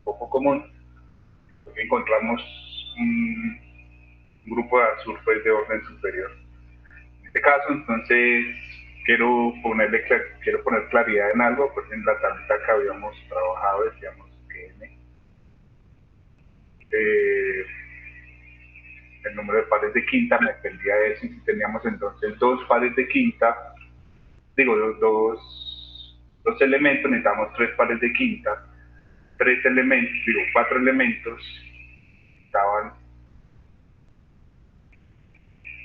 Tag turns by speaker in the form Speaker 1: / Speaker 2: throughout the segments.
Speaker 1: poco común, porque encontramos un grupo de Azur pues, de orden superior. En este caso, entonces, quiero poner claridad en algo, pues en la tablita que habíamos trabajado decíamos que n, el número de pares de quinta me dependía de eso, y si teníamos entonces dos pares de quinta, digo, dos elementos, necesitamos tres pares de quinta, tres elementos, digo, cuatro elementos, estaban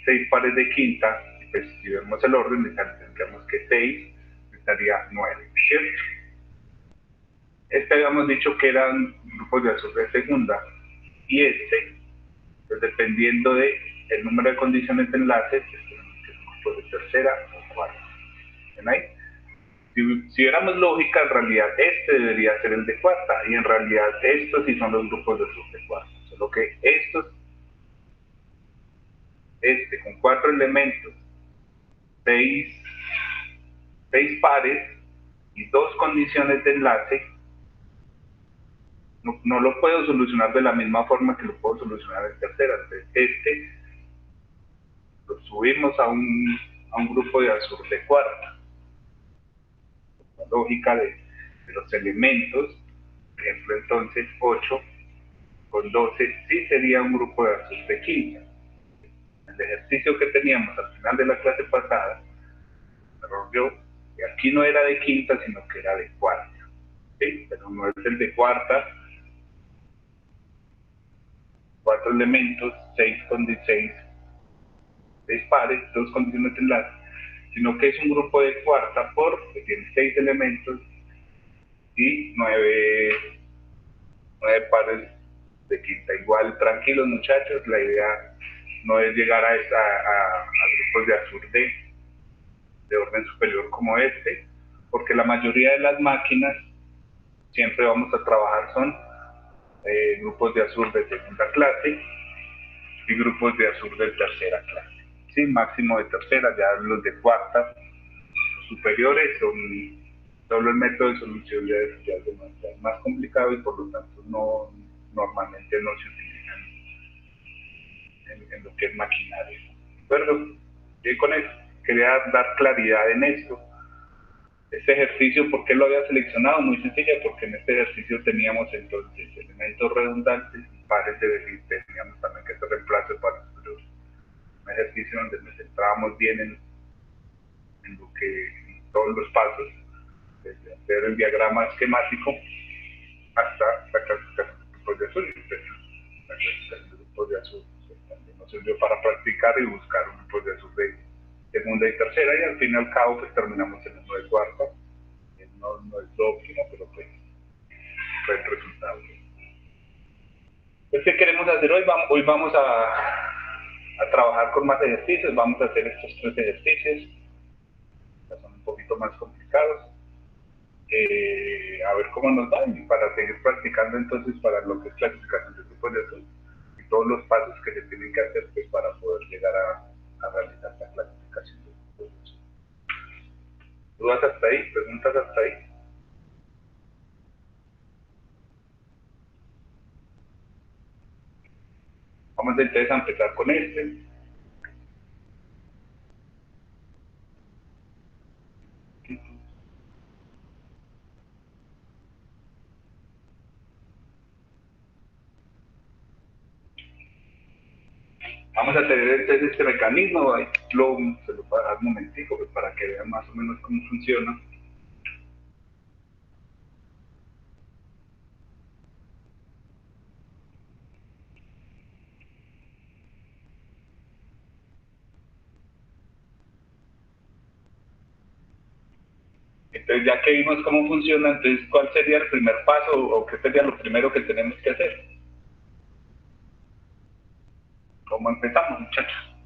Speaker 1: seis pares de quinta, pues si vemos el orden, tendríamos que 6 estaría 9, ¿cierto? Este habíamos dicho que eran grupos de Azur de segunda, y este, pues dependiendo de el número de condiciones de enlace, pues tenemos que son grupos de tercera o cuarta. ¿Ven ahí? Si viéramos lógica, en realidad este debería ser el de cuarta, y en realidad estos sí son los grupos de Azur de cuarta, solo que este con cuatro elementos, seis pares y dos condiciones de enlace, no lo puedo solucionar de la misma forma que lo puedo solucionar en tercera. Entonces, lo subimos a un grupo de Azur de cuarta. La lógica de los elementos, por ejemplo, entonces 8 con 12 sí sería un grupo de Azur de quinta. El ejercicio que teníamos al final de la clase pasada, me rompió, y aquí no era de quinta, sino que era de cuarta. ¿Sí? Pero no es el de cuarta, cuatro elementos, 6 pares, dos condiciones de enlace, sino que es un grupo de cuarta porque tiene 6 elementos y 9 pares de quinta. Igual, tranquilos muchachos, la idea no es llegar a grupos de Azur de orden superior como este, porque la mayoría de las máquinas siempre vamos a trabajar son grupos de Azur de segunda clase y grupos de Azur de tercera clase. Sí, máximo de tercera, ya los de cuarta superiores son solo el método de solución ya es más complicado, y por lo tanto normalmente no se utilizan en lo que es maquinaria. ¿De acuerdo? Y con eso quería dar claridad en esto. Este ejercicio, ¿por qué lo había seleccionado? Muy sencillo, porque en este ejercicio teníamos entonces elementos redundantes y pares de decir, teníamos también que hacer reemplazo de pares superiores. Un ejercicio donde nos centrábamos bien en lo que, en todos los pasos, desde hacer el diagrama esquemático hasta la clasificación de grupos de azul. La clasificación de grupos de azul también nos sirvió para practicar y buscar un grupo de azul de segunda y tercera, y al fin y al cabo pues terminamos en uno de cuarta. No es lo óptimo, pero pues fue el resultado. Pues, ¿qué queremos hacer hoy? Hoy vamos a trabajar con más ejercicios, vamos a hacer estos 3 ejercicios, que son un poquito más complicados. A ver cómo nos va, y para seguir practicando entonces para lo que es clasificación de grupos de azul y todos los pasos que se tienen que hacer pues, para poder llegar a realizar la clasificación de grupos de azul. ¿Dudas hasta ahí? ¿Preguntas hasta ahí? Vamos entonces a empezar con este. Vamos a tener entonces este mecanismo, ahí se lo voy a dar un momentico pues, para que vean más o menos cómo funciona. Entonces, ya que vimos cómo funciona, entonces, ¿cuál sería el primer paso o qué sería lo primero que tenemos que hacer? ¿Cómo empezamos, muchachos?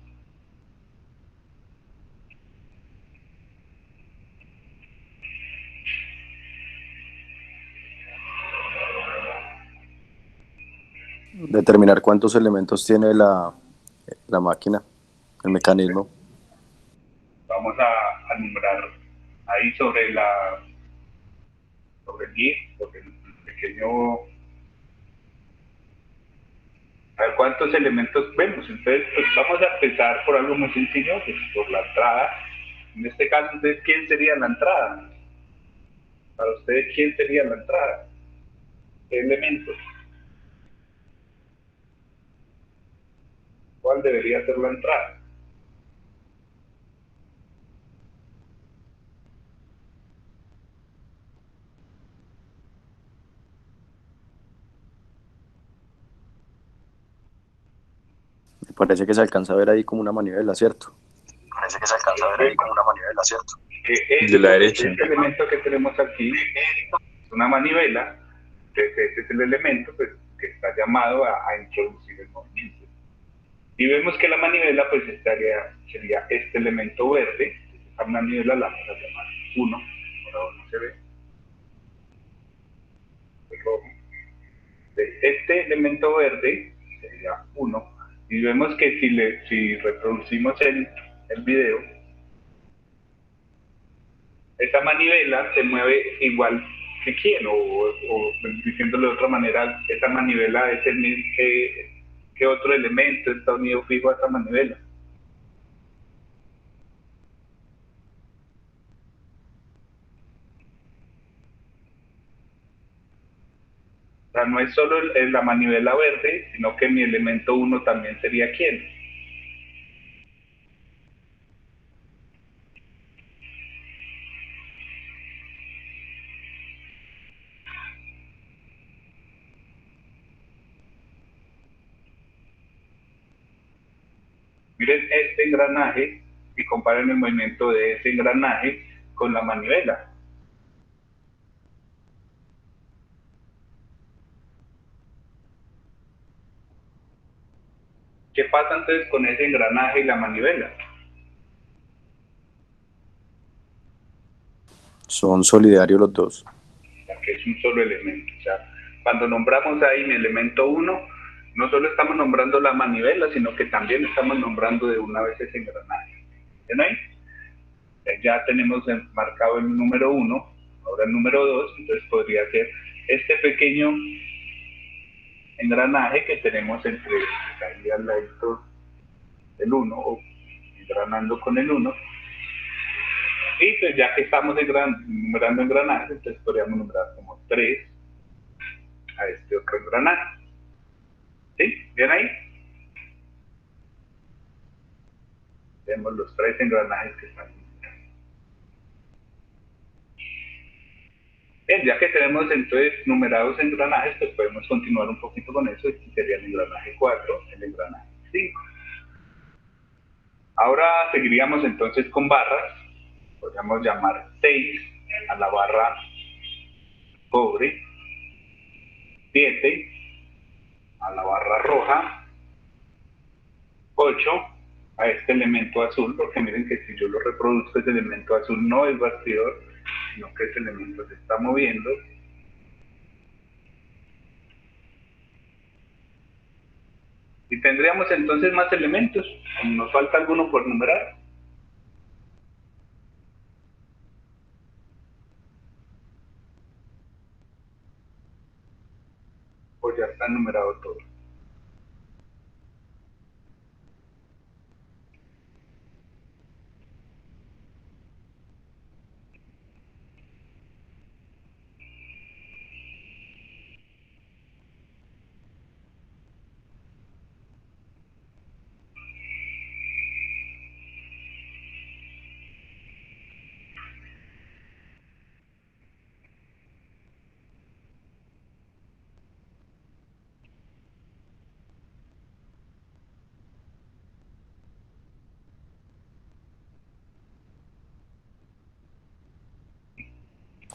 Speaker 2: Determinar cuántos elementos tiene la máquina, el mecanismo.
Speaker 1: Vamos a numerar ahí sobre el GIF, sobre el pequeño cuántos elementos vemos. Entonces, pues vamos a empezar por algo muy sencillo, pues por la entrada. En este caso, entonces, ¿quién sería la entrada? Para ustedes, ¿quién sería la entrada? ¿Qué elementos? ¿Cuál debería ser la entrada?
Speaker 2: Me parece que se alcanza a ver ahí como una manivela, ¿cierto?
Speaker 3: Parece que se alcanza a ver ahí como una manivela, ¿cierto?
Speaker 1: De la derecha. Este elemento que tenemos aquí es una manivela. Entonces, este es el elemento pues, que está llamado a introducir el movimiento. Y vemos que la manivela pues sería este elemento verde. Esta manivela la vamos a llamar 1, ahora no se ve, el rojo. Este elemento verde sería 1. Y vemos que si reproducimos el video, esa manivela se mueve igual que quién, o diciéndolo de otra manera, esa manivela es el mismo que otro elemento, está unido fijo a esa manivela. O sea, no es solo la manivela verde, sino que mi elemento 1 también sería quién. Miren este engranaje y comparen el movimiento de ese engranaje con la manivela. ¿Qué pasa entonces con ese engranaje y la manivela?
Speaker 2: Son solidarios los dos.
Speaker 1: O sea, que es un solo elemento. O sea, cuando nombramos ahí mi elemento 1, no solo estamos nombrando la manivela, sino que también estamos nombrando de una vez ese engranaje. ¿Ven ahí? Ya tenemos marcado el número 1, ahora el número 2, entonces podría ser este pequeño engranaje que tenemos entre ahí al lado del 1, o engranando con el 1. Y pues ya que estamos numerando engranajes, entonces podríamos nombrar como 3 a este otro engranaje. ¿Sí? ¿Bien ahí? Tenemos los 3 engranajes que están. Bien, ya que tenemos entonces numerados engranajes, pues podemos continuar un poquito con eso. Este sería el engranaje 4, el engranaje 5. Ahora seguiríamos entonces con barras. Podríamos llamar 6 a la barra cobre, 7 a la barra roja, 8 a este elemento azul, porque miren que si yo lo reproduzco, ese elemento azul no es bastidor, sino que ese elemento se está moviendo. Y tendríamos entonces más elementos. Nos falta alguno por numerar. Pues ya está numerado todo.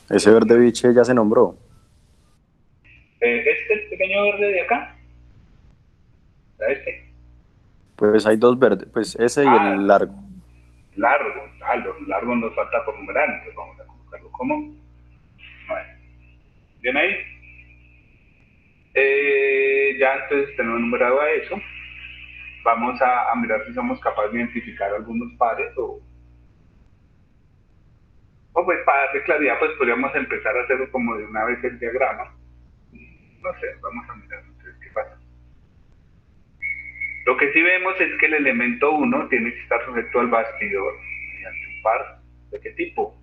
Speaker 2: Ese verde biche ya se nombró.
Speaker 1: Este pequeño verde de acá. Este.
Speaker 2: Pues hay dos verdes, pues ese y el largo.
Speaker 1: Largo, los largos nos falta por numerar, entonces vamos a colocarlo como. Bueno. ¿Bien ahí? Ya entonces tenemos numerado a eso. Vamos a mirar si somos capaces de identificar algunos pares o pues para darle claridad pues podríamos empezar a hacerlo como de una vez el diagrama. No sé, vamos a mirar entonces qué pasa. Lo que sí vemos es que el elemento 1 tiene que estar sujeto al bastidor mediante un par. ¿De qué tipo?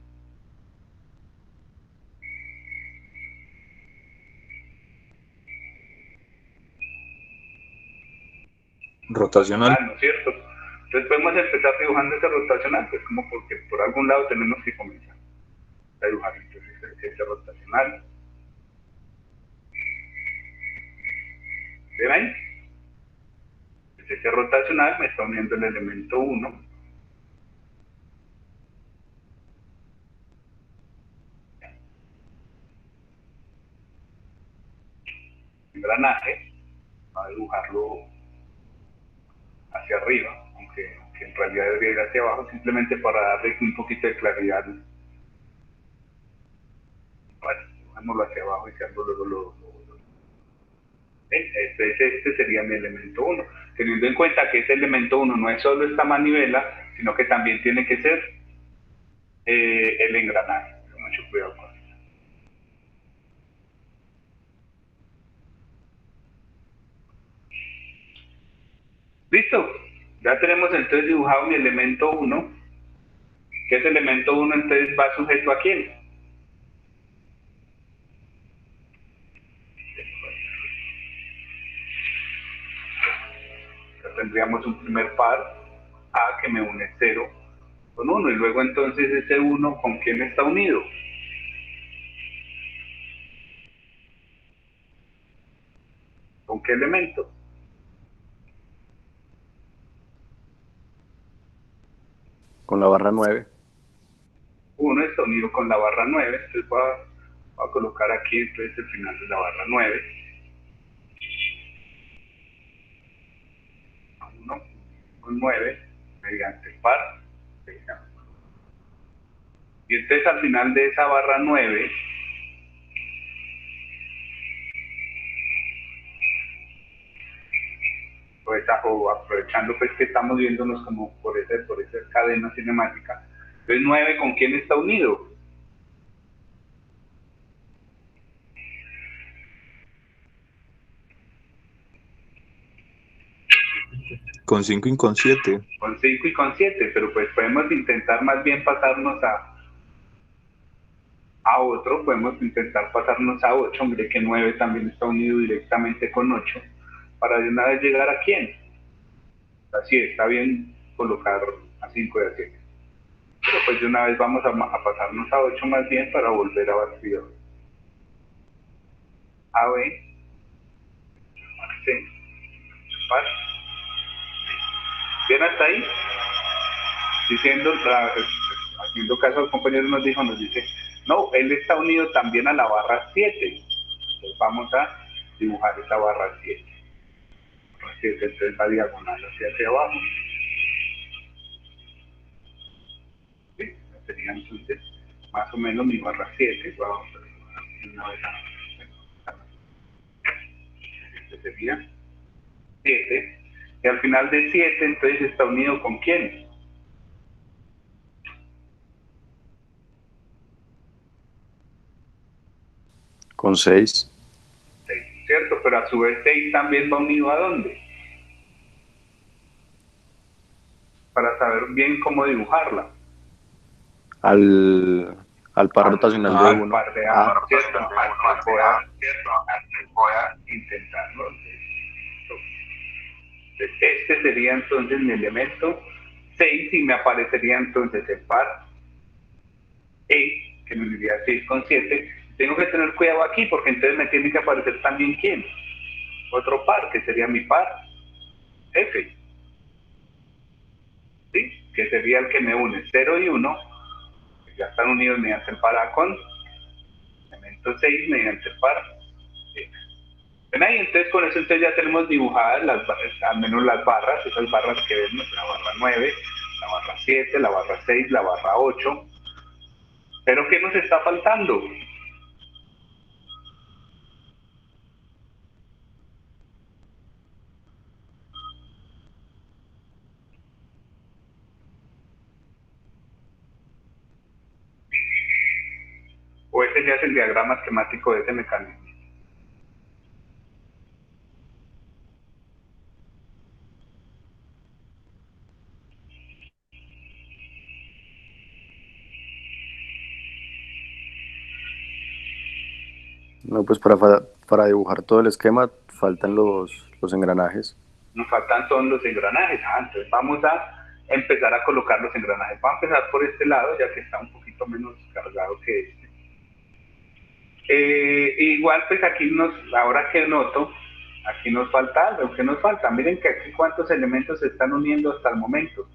Speaker 4: Rotacional.
Speaker 1: ¿No es cierto? Entonces podemos empezar dibujando ese rotacional, pues como porque por algún lado tenemos que comenzar a dibujar. Entonces ese rotacional. ¿Ven ahí? Ese rotacional me está uniendo el elemento 1. Engranaje, a dibujarlo hacia arriba, aunque en realidad debería ir hacia abajo, simplemente para darle un poquito de claridad. Bueno, dibujámoslo hacia abajo y luego este sería mi elemento 1, teniendo en cuenta que ese elemento 1 no es solo esta manivela, sino que también tiene que ser el engranaje. Mucho cuidado con eso. Listo, ya tenemos entonces dibujado mi elemento 1, que ese elemento 1 entonces va sujeto a quién. Ya tendríamos un primer par A que me une 0 con 1, y luego entonces ese 1 con quién está unido. ¿Con qué elemento?
Speaker 2: Con la barra 9.
Speaker 1: 1 está unido con la barra 9, entonces voy a colocar aquí entonces el final de la barra 9. 1 con 9 mediante el par. Y entonces al final de esa barra 9, pues aprovechando pues que estamos viéndonos como por esa cadena cinemática, entonces 9 con quién está unido.
Speaker 4: Con 5 y con 7.
Speaker 1: Con 5 y con 7, pero pues podemos intentar más bien pasarnos a otro, podemos intentar pasarnos a 8, hombre que 9 también está unido directamente con 8, para de una vez llegar a quién. Así está bien colocar a 5 y a 7. Pero pues de una vez vamos a pasarnos a 8 más bien para volver a bastidor. A, B, C, par. Bien hasta ahí. Diciendo, haciendo caso al compañero nos dice, no, él está unido también a la barra 7. Entonces vamos a dibujar esa barra 7. Barra 7, entonces la diagonal hacia abajo. ¿Sí? Sería entonces más o menos mi barra 7. Vamos a dibujar una vez este sería 7. Y al final de 7, entonces está unido con quién?
Speaker 2: Con 6.
Speaker 1: 6, ¿cierto? Pero a su vez 6 también va unido a dónde? Para saber bien cómo dibujarla.
Speaker 2: Al par rotacional de 1.
Speaker 1: Par de A, ¿cierto? Voy a intentarlo. Este sería entonces mi elemento 6 y me aparecería entonces el par E, que me uniría 6 con 7. Tengo que tener cuidado aquí porque entonces me tiene que aparecer también ¿quién? Otro par, que sería mi par F. ¿Sí? Que sería el que me une 0 y 1, que ya están unidos mediante el par A con elemento 6 mediante el par F. ¿Ven ahí? Entonces con eso entonces ya tenemos dibujadas al menos las barras, esas barras que vemos, la barra 9, la barra 7, la barra 6, la barra 8. ¿Pero qué nos está faltando? O ese ya es el diagrama esquemático de ese mecanismo.
Speaker 2: No, pues para dibujar todo el esquema faltan los engranajes.
Speaker 1: Nos faltan todos los engranajes. Entonces vamos a empezar a colocar los engranajes. Vamos a empezar por este lado, ya que está un poquito menos cargado que este. Igual, pues aquí ahora que noto, aquí nos falta algo. ¿Qué nos falta? Miren que aquí cuántos elementos se están uniendo hasta el momento.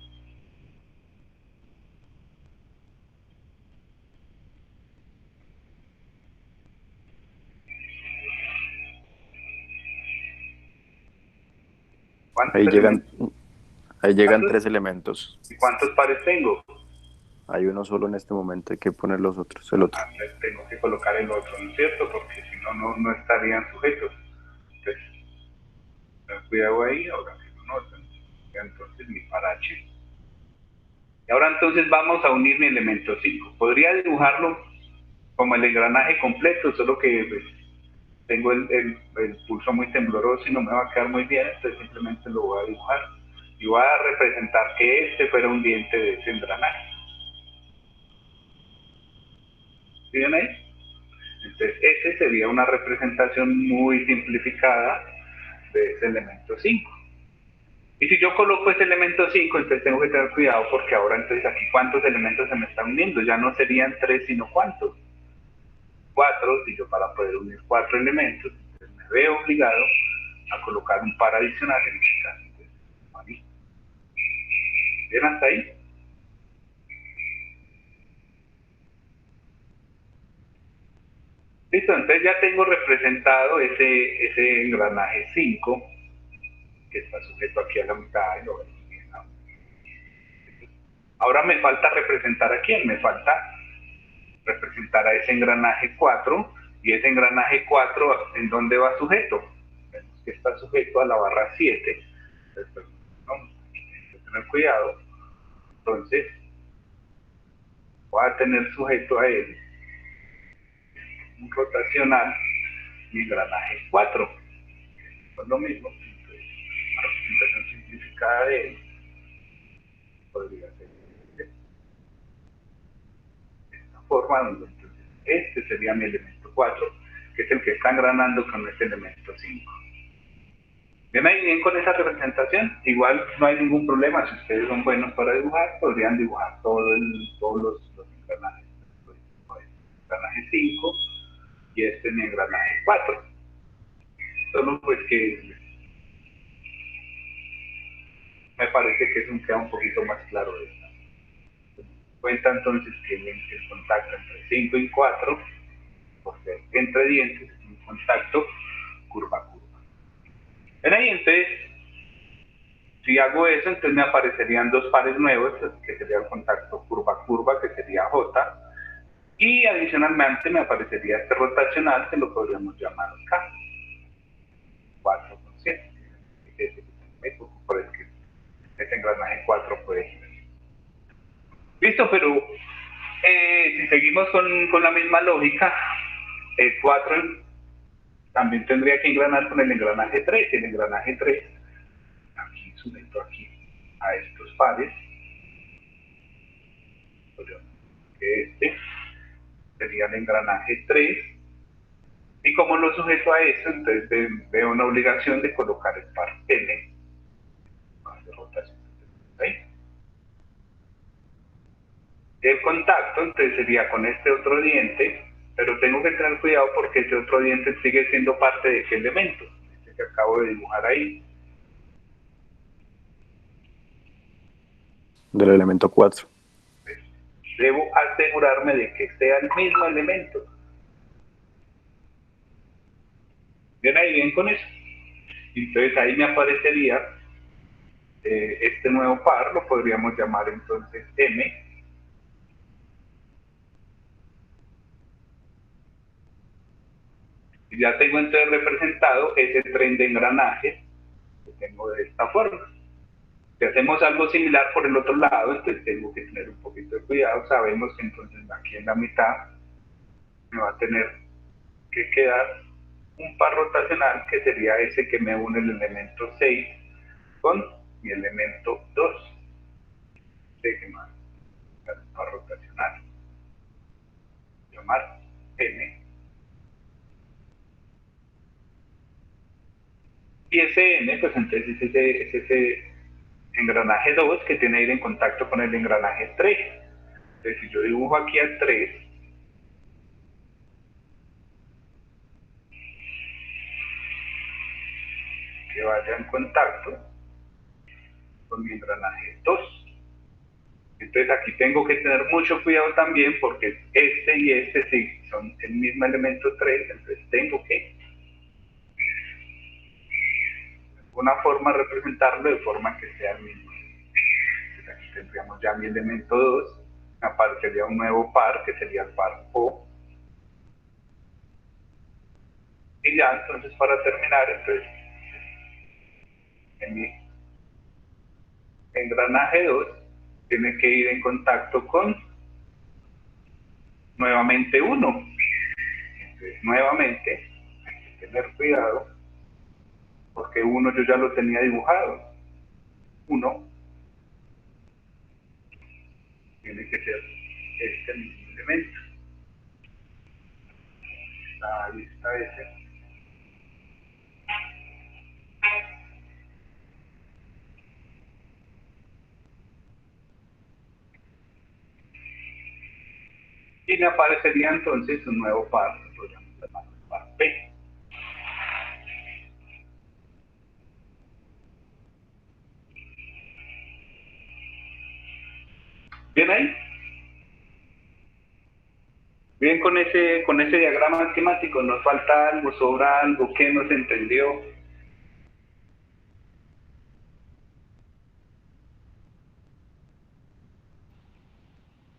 Speaker 1: ¿Cuántos
Speaker 2: Ahí llegan,
Speaker 1: elementos?
Speaker 2: ahí llegan
Speaker 1: ¿Cuántos?
Speaker 2: 3 elementos.
Speaker 1: ¿Y cuántos pares tengo?
Speaker 2: Hay uno solo en este momento, hay que poner los otros, el otro.
Speaker 1: Entonces tengo que colocar el otro, ¿no es cierto? Porque si no, no estarían sujetos. Entonces, ten cuidado ahí, ahora que lo notan. Entonces mi parache. Y ahora entonces vamos a unir mi elemento 5. Podría dibujarlo como el engranaje completo, solo que pues, tengo el pulso muy tembloroso y no me va a quedar muy bien, entonces simplemente lo voy a dibujar. Y voy a representar que este fuera un diente de ese engranaje. ¿Sí ven ahí? Entonces, ese sería una representación muy simplificada de ese elemento 5. Y si yo coloco ese elemento 5, entonces tengo que tener cuidado porque ahora entonces aquí cuántos elementos se me están uniendo. Ya no serían 3, sino cuántos. 4, si yo para poder unir 4 elementos, entonces me veo obligado a colocar un par adicional en este caso. Entonces, aquí. ¿Ven hasta ahí? Listo, entonces ya tengo representado ese engranaje 5 que está sujeto aquí a la mitad y lo vemos bien, ¿no? Ahora me falta representar a quién, me falta representar a ese engranaje 4 y ese engranaje 4 ¿en dónde va sujeto? Vemos que está sujeto a la barra 7. Entonces, no, hay que tener cuidado. Entonces, voy a tener sujeto a él un rotacional y engranaje 4. Es lo mismo. Entonces, una representación simplificada de él podría ser de esta forma, donde entonces este sería mi elemento 4, que es el que está engranando con este elemento 5. ¿Ven ahí bien con esa representación? Igual no hay ningún problema. Si ustedes son buenos para dibujar, podrían dibujar todos los engranajes. Engranaje 5 y este en engranaje 4. Solo pues que me parece que queda un poquito más claro esto. Cuenta entonces que el contacto entre 5 y 4, por ser entre dientes, es un contacto curva a curva. ¿Ven ahí? Entonces, si hago eso, entonces me aparecerían dos pares nuevos, que sería el contacto curva a curva, que sería J, y adicionalmente me aparecería este rotacional, que lo podríamos llamar K, 4 con 7. Por eso que ese engranaje 4 puede girar. Listo, pero si seguimos con la misma lógica, el 4 también tendría que engranar con el engranaje 3. El engranaje 3, aquí sujeto aquí a estos pares, este sería el engranaje 3, y como lo sujeto a eso, entonces veo una obligación de colocar el par N, de rotación. ¿Sí? El contacto entonces sería con este otro diente, pero tengo que tener cuidado porque ese otro diente sigue siendo parte de ese elemento, este que acabo de dibujar ahí.
Speaker 2: Del elemento 4.
Speaker 1: Debo asegurarme de que sea el mismo elemento. ¿Ven ahí bien con eso? Entonces ahí me aparecería este nuevo par, lo podríamos llamar entonces M. Y ya tengo entonces representado ese tren de engranaje que tengo de esta forma. Si hacemos algo similar por el otro lado, entonces tengo que tener un poquito de cuidado. Sabemos que entonces aquí en la mitad me va a tener que quedar un par rotacional, que sería ese que me une el elemento 6 con mi elemento 2. Déjenme un par rotacional. Llamar N. Y ese N, pues entonces es ese engranaje 2 que tiene que ir en contacto con el engranaje 3. Entonces, si yo dibujo aquí a 3, que vaya en contacto con mi engranaje 2. Entonces aquí tengo que tener mucho cuidado también porque este y este sí son el mismo elemento 3, entonces tengo que una forma representarlo de forma que sea el mismo. Entonces aquí tendríamos ya mi elemento 2, aparecería un nuevo par que sería el par O. Y ya entonces para terminar, entonces en mi engranaje 2 tiene que ir en contacto con nuevamente 1. Entonces nuevamente hay que tener cuidado porque 1 yo ya lo tenía dibujado. 1 tiene que ser este mismo elemento. Ahí está ese. Y me aparecería entonces un nuevo par, que podríamos llamar par P. ¿Bien ahí? Bien con ese diagrama esquemático, nos falta algo, sobra algo, ¿qué no se entendió?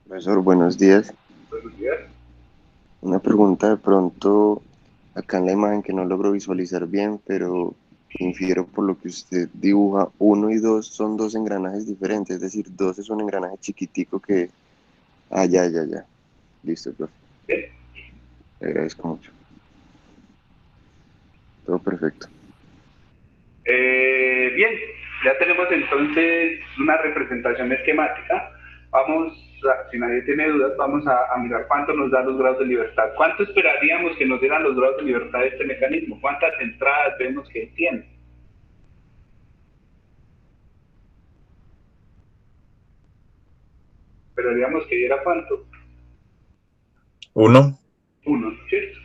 Speaker 2: Profesor, buenos días.
Speaker 1: Buenos días.
Speaker 2: Una pregunta de pronto, acá en la imagen que no logro visualizar bien, pero infiero por lo que usted dibuja, 1 y 2 son dos engranajes diferentes, es decir, 2 es un engranaje chiquitico que... Ah, ya. Listo, profe.
Speaker 1: Bien.
Speaker 2: Le agradezco mucho. Todo perfecto.
Speaker 1: Bien, ya tenemos entonces una representación esquemática. Vamos, si nadie tiene dudas, vamos a mirar cuánto nos da los grados de libertad. ¿Cuánto esperaríamos que nos dieran los grados de libertad de este mecanismo? ¿Cuántas entradas vemos que tiene? Esperaríamos que diera cuánto.
Speaker 4: 1.
Speaker 1: 1, ¿cierto?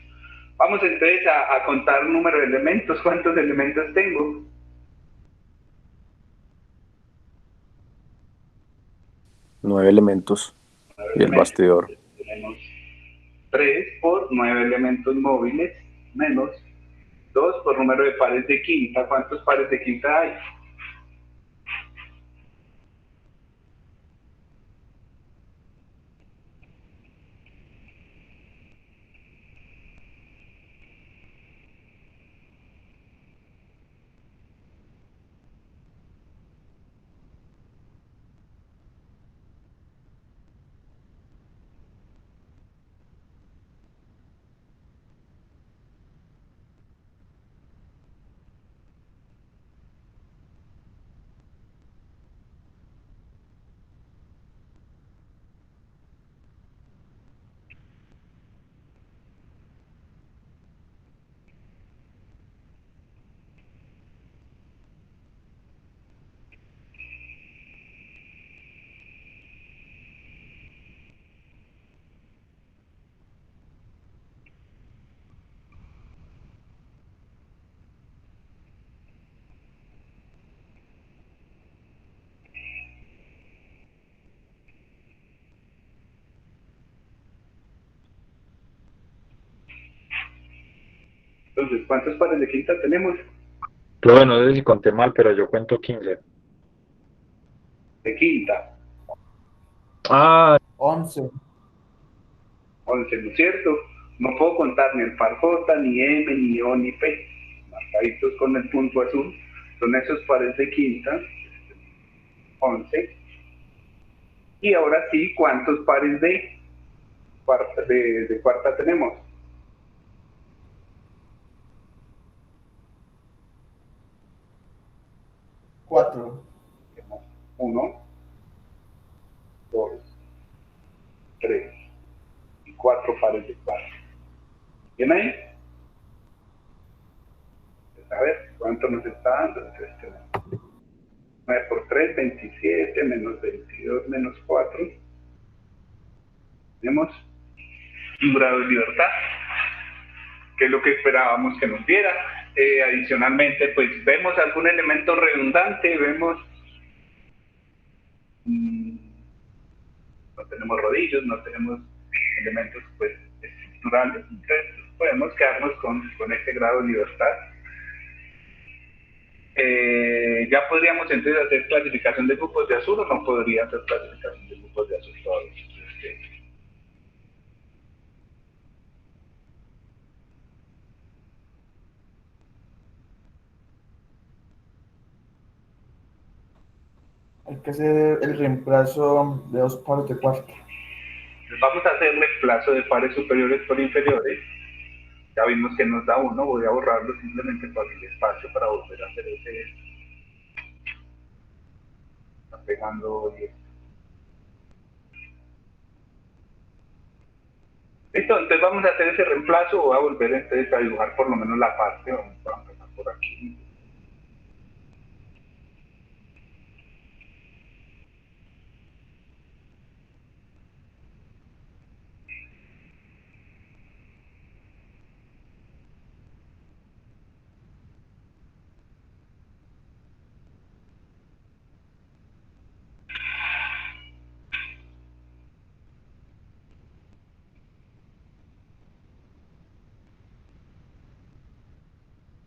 Speaker 1: Vamos entonces a contar un número de elementos. ¿Cuántos elementos tengo?
Speaker 2: 9 elementos
Speaker 1: 9
Speaker 2: y el
Speaker 1: elementos.
Speaker 2: bastidor.
Speaker 1: Tenemos 3 por 9 elementos móviles menos 2 por número de pares de quinta. ¿Cuántos pares de quinta hay? Entonces, ¿cuántos pares de quinta tenemos?
Speaker 5: Profe, no sé si conté mal, pero yo cuento 15.
Speaker 1: De quinta,
Speaker 5: Ah,
Speaker 6: 11.
Speaker 1: 11, ¿no es cierto? No puedo contar ni el par J, ni M, ni O, ni P. Marcaditos con el punto azul. Son esos pares de quinta, 11. Y ahora sí, ¿cuántos pares de cuarta tenemos?
Speaker 6: 4.
Speaker 1: 1, 2, 3 y 4 pares de cuarta. ¿Bien ahí? Pues a ver. ¿Cuánto nos está dando? Entonces, 9 por 3, 27, menos 22, menos 4. Tenemos un grado de libertad, que es lo que esperábamos que nos diera. Adicionalmente, pues vemos algún elemento redundante, vemos, no tenemos rodillos, no tenemos elementos pues estructurales, entonces podemos quedarnos con ese grado de libertad. Ya podríamos entonces hacer clasificación de grupos de azul, o no podría hacer clasificación de grupos de azul todavía.
Speaker 6: Hay que hacer el reemplazo de 2 pares de cuarto.
Speaker 1: Vamos a hacer reemplazo de pares superiores por inferiores. Ya vimos que nos da 1, voy a borrarlo simplemente para el espacio para volver a hacer ese. Está pegando 10. Listo, entonces vamos a hacer ese reemplazo. Voy a volver entonces a dibujar por lo menos la parte. Vamos a empezar por aquí.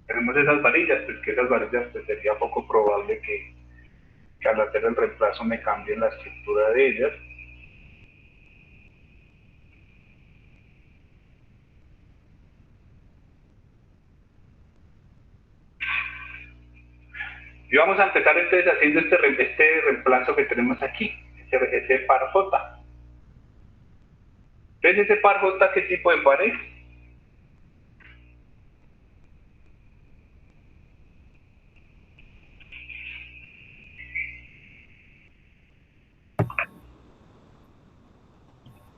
Speaker 1: Tenemos esas varillas, pues que esas varillas pues sería poco probable que al hacer el reemplazo me cambien la estructura de ellas. Y vamos a empezar entonces haciendo este reemplazo que tenemos aquí, ese par J. ¿Ves ese par J qué tipo de par es?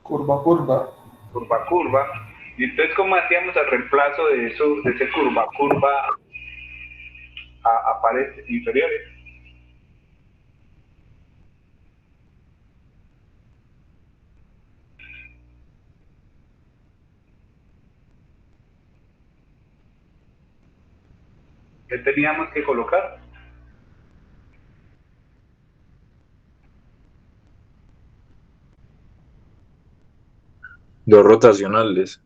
Speaker 6: Curva, curva.
Speaker 1: Curva, curva. Y entonces, ¿cómo hacíamos el reemplazo de eso, de ese curva, curva a pares inferiores? ¿Qué teníamos que colocar?
Speaker 4: Dos rotacionales.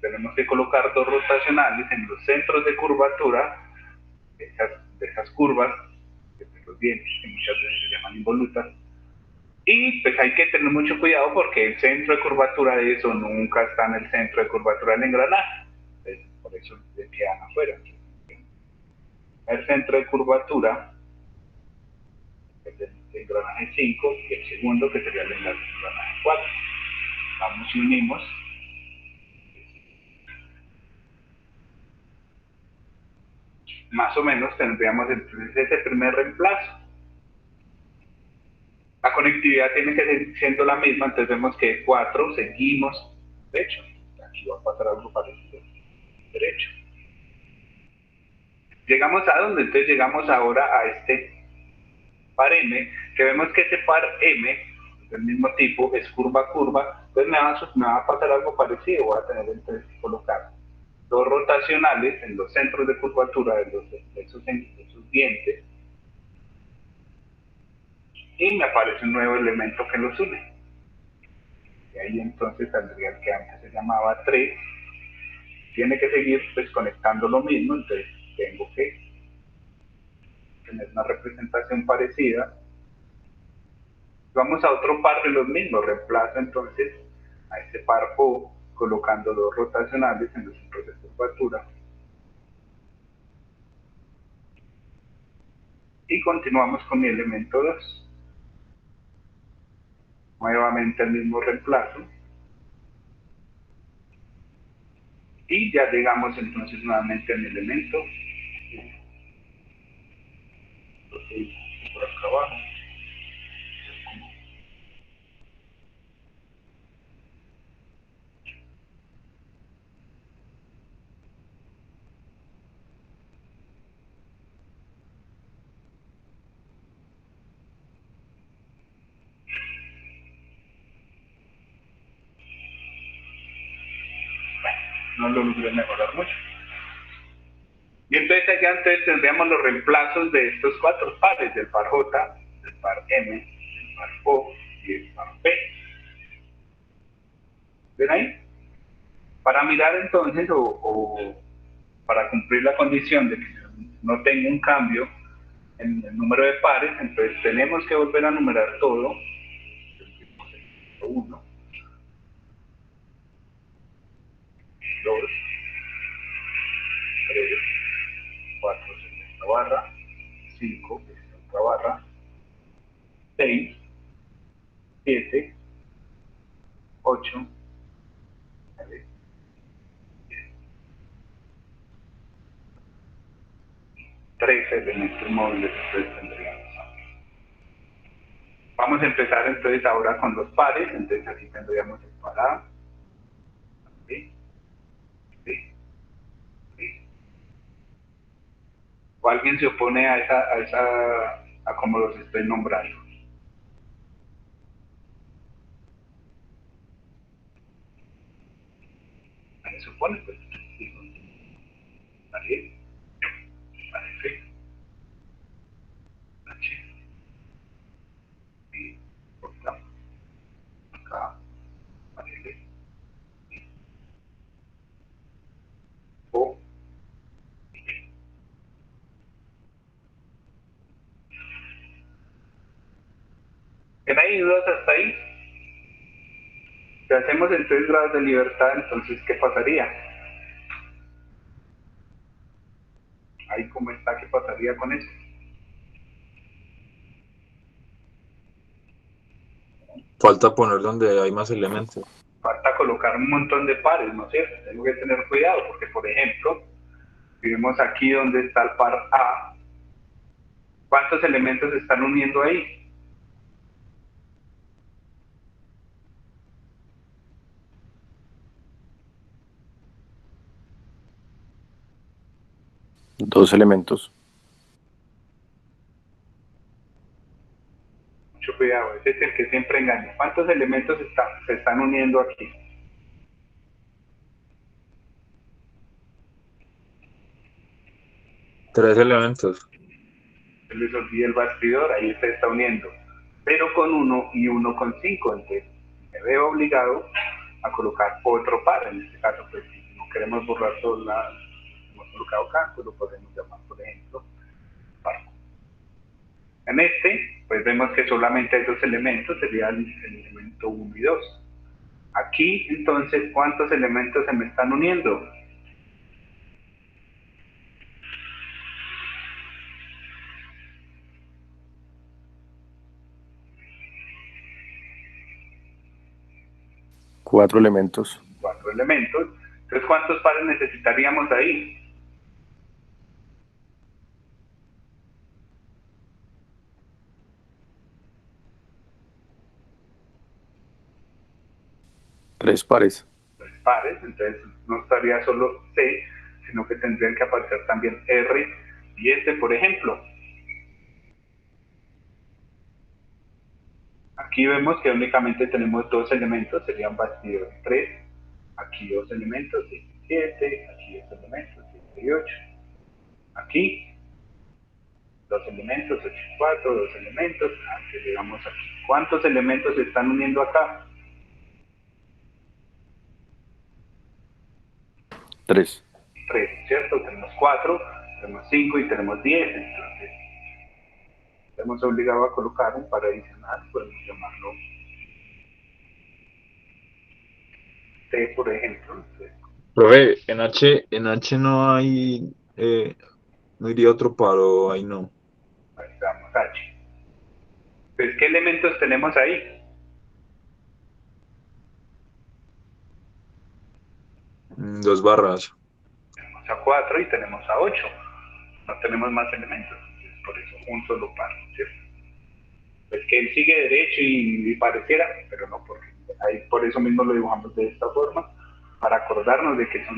Speaker 1: Tenemos que colocar dos rotacionales en los centros de curvatura de esas curvas, de los dientes, que muchas veces se llaman involutas. Y pues hay que tener mucho cuidado porque el centro de curvatura de eso nunca está en el centro de curvatura del engranaje. Entonces, por eso le quedan afuera. El centro de curvatura es el engranaje 5 y el segundo que sería el engranaje 4. Vamos y unimos. Más o menos tendríamos entonces ese primer reemplazo. La conectividad tiene que seguir siendo la misma, entonces vemos que 4 seguimos. De hecho, aquí va a pasar algo parecido. Derecho. Llegamos a donde, entonces llegamos ahora a este par M, que vemos que este par M, del mismo tipo, es curva a curva, entonces me va a pasar algo parecido, voy a tener entonces que colocar dos rotacionales en los centros de curvatura de esos dientes, y me aparece un nuevo elemento que los une. Y ahí entonces tendría el que antes se llamaba 3, tiene que seguir pues conectando lo mismo, entonces tengo que tener una representación parecida. Vamos a otro par de los mismos, reemplazo entonces a este par O colocando dos rotacionales en los centros de curvatura. Y continuamos con mi elemento 2. Nuevamente el mismo reemplazo. Y ya llegamos entonces nuevamente al elemento. Por acá abajo. no lo logré mejorar mucho. Y entonces allá tendríamos los reemplazos de estos 4 pares, del par J, del par M, del par O y del par P. ¿Ven ahí? Para mirar entonces, o para cumplir la condición de que no tenga un cambio en el número de pares, entonces tenemos que volver a numerar todo. 1, 2, 3, 4 es esta barra, 5 es esta otra barra, 6, 7, 8, 9, 10. 13 elementos móviles entonces tendríamos. Vamos a empezar entonces ahora con los pares, entonces aquí tendríamos el par A, B, B, B. ¿O alguien se opone a cómo los estoy nombrando? ¿Alguien se opone? Pues, ¿vale? F, H, I, J, K, L, O. ¿Hay dudas hasta ahí? Si hacemos el 3 grados de libertad, entonces, ¿qué pasaría? Ahí cómo está, ¿qué pasaría con eso?
Speaker 4: Falta poner donde hay más elementos.
Speaker 1: Falta colocar un montón de pares, ¿no es cierto? Tengo que tener cuidado, porque por ejemplo, si vemos aquí donde está el par A, ¿cuántos elementos se están uniendo ahí?
Speaker 2: Dos elementos.
Speaker 1: Mucho cuidado, ese es el que siempre engaña. ¿Cuántos elementos se están uniendo aquí?
Speaker 4: Tres elementos.
Speaker 1: Se les olvida el bastidor, ahí se está uniendo. 0 con 1 y 1 con 5, entonces me veo obligado a colocar otro par. En este caso, pues si no queremos borrar todas las que hemos colocado acá, pues lo podemos llamar, por ejemplo, par. En este, pues vemos que solamente hay 2 elementos, sería el elemento 1 y 2. Aquí, entonces, ¿cuántos elementos se me están uniendo?
Speaker 2: Cuatro elementos.
Speaker 1: 4 elementos. Entonces, ¿cuántos pares necesitaríamos ahí?
Speaker 2: Tres pares.
Speaker 1: 3 pares, entonces no estaría solo C, sino que tendrían que aparecer también R y S, por ejemplo. Aquí vemos que únicamente tenemos 2 elementos, serían bastidor 3, aquí 2 elementos, 6 y 7, aquí 2 elementos, 7 y 8. Aquí 2 elementos, 8 y 4, 2 elementos, antes llegamos aquí. ¿Cuántos elementos se están uniendo acá?
Speaker 2: 3.
Speaker 1: 3, ¿cierto? Tenemos 4, tenemos 5 y tenemos 10, entonces estamos obligados a colocar un par adicional, podemos llamarlo T, por ejemplo. Entonces,
Speaker 4: Profe, en H no hay, no iría otro paro, ahí no.
Speaker 1: damos H. Pues, ¿qué elementos tenemos ahí?
Speaker 4: Dos barras.
Speaker 1: Tenemos a 4 y tenemos a 8. No tenemos más elementos, entonces por eso un solo par, ¿cierto? Pues que él sigue derecho y pareciera, pero no, porque ahí por eso mismo lo dibujamos de esta forma, para acordarnos de que son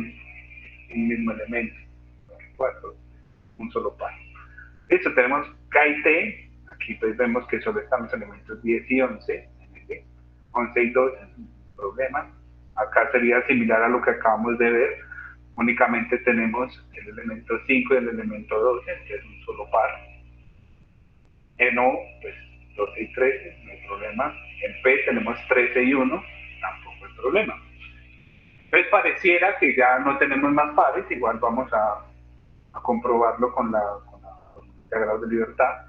Speaker 1: un mismo elemento. 4, un solo par. Listo, tenemos K y T. Aquí pues vemos que solo están los elementos 10 y 11. 11 y 12, problema. Acá sería similar a lo que acabamos de ver. únicamente tenemos el elemento 5 y el elemento 12, que es un solo par. En O, pues 12 y 13, no hay problema. En P tenemos 13 y 1, tampoco hay problema. Entonces pareciera que ya no tenemos más pares, igual vamos a comprobarlo con la de grados de libertad.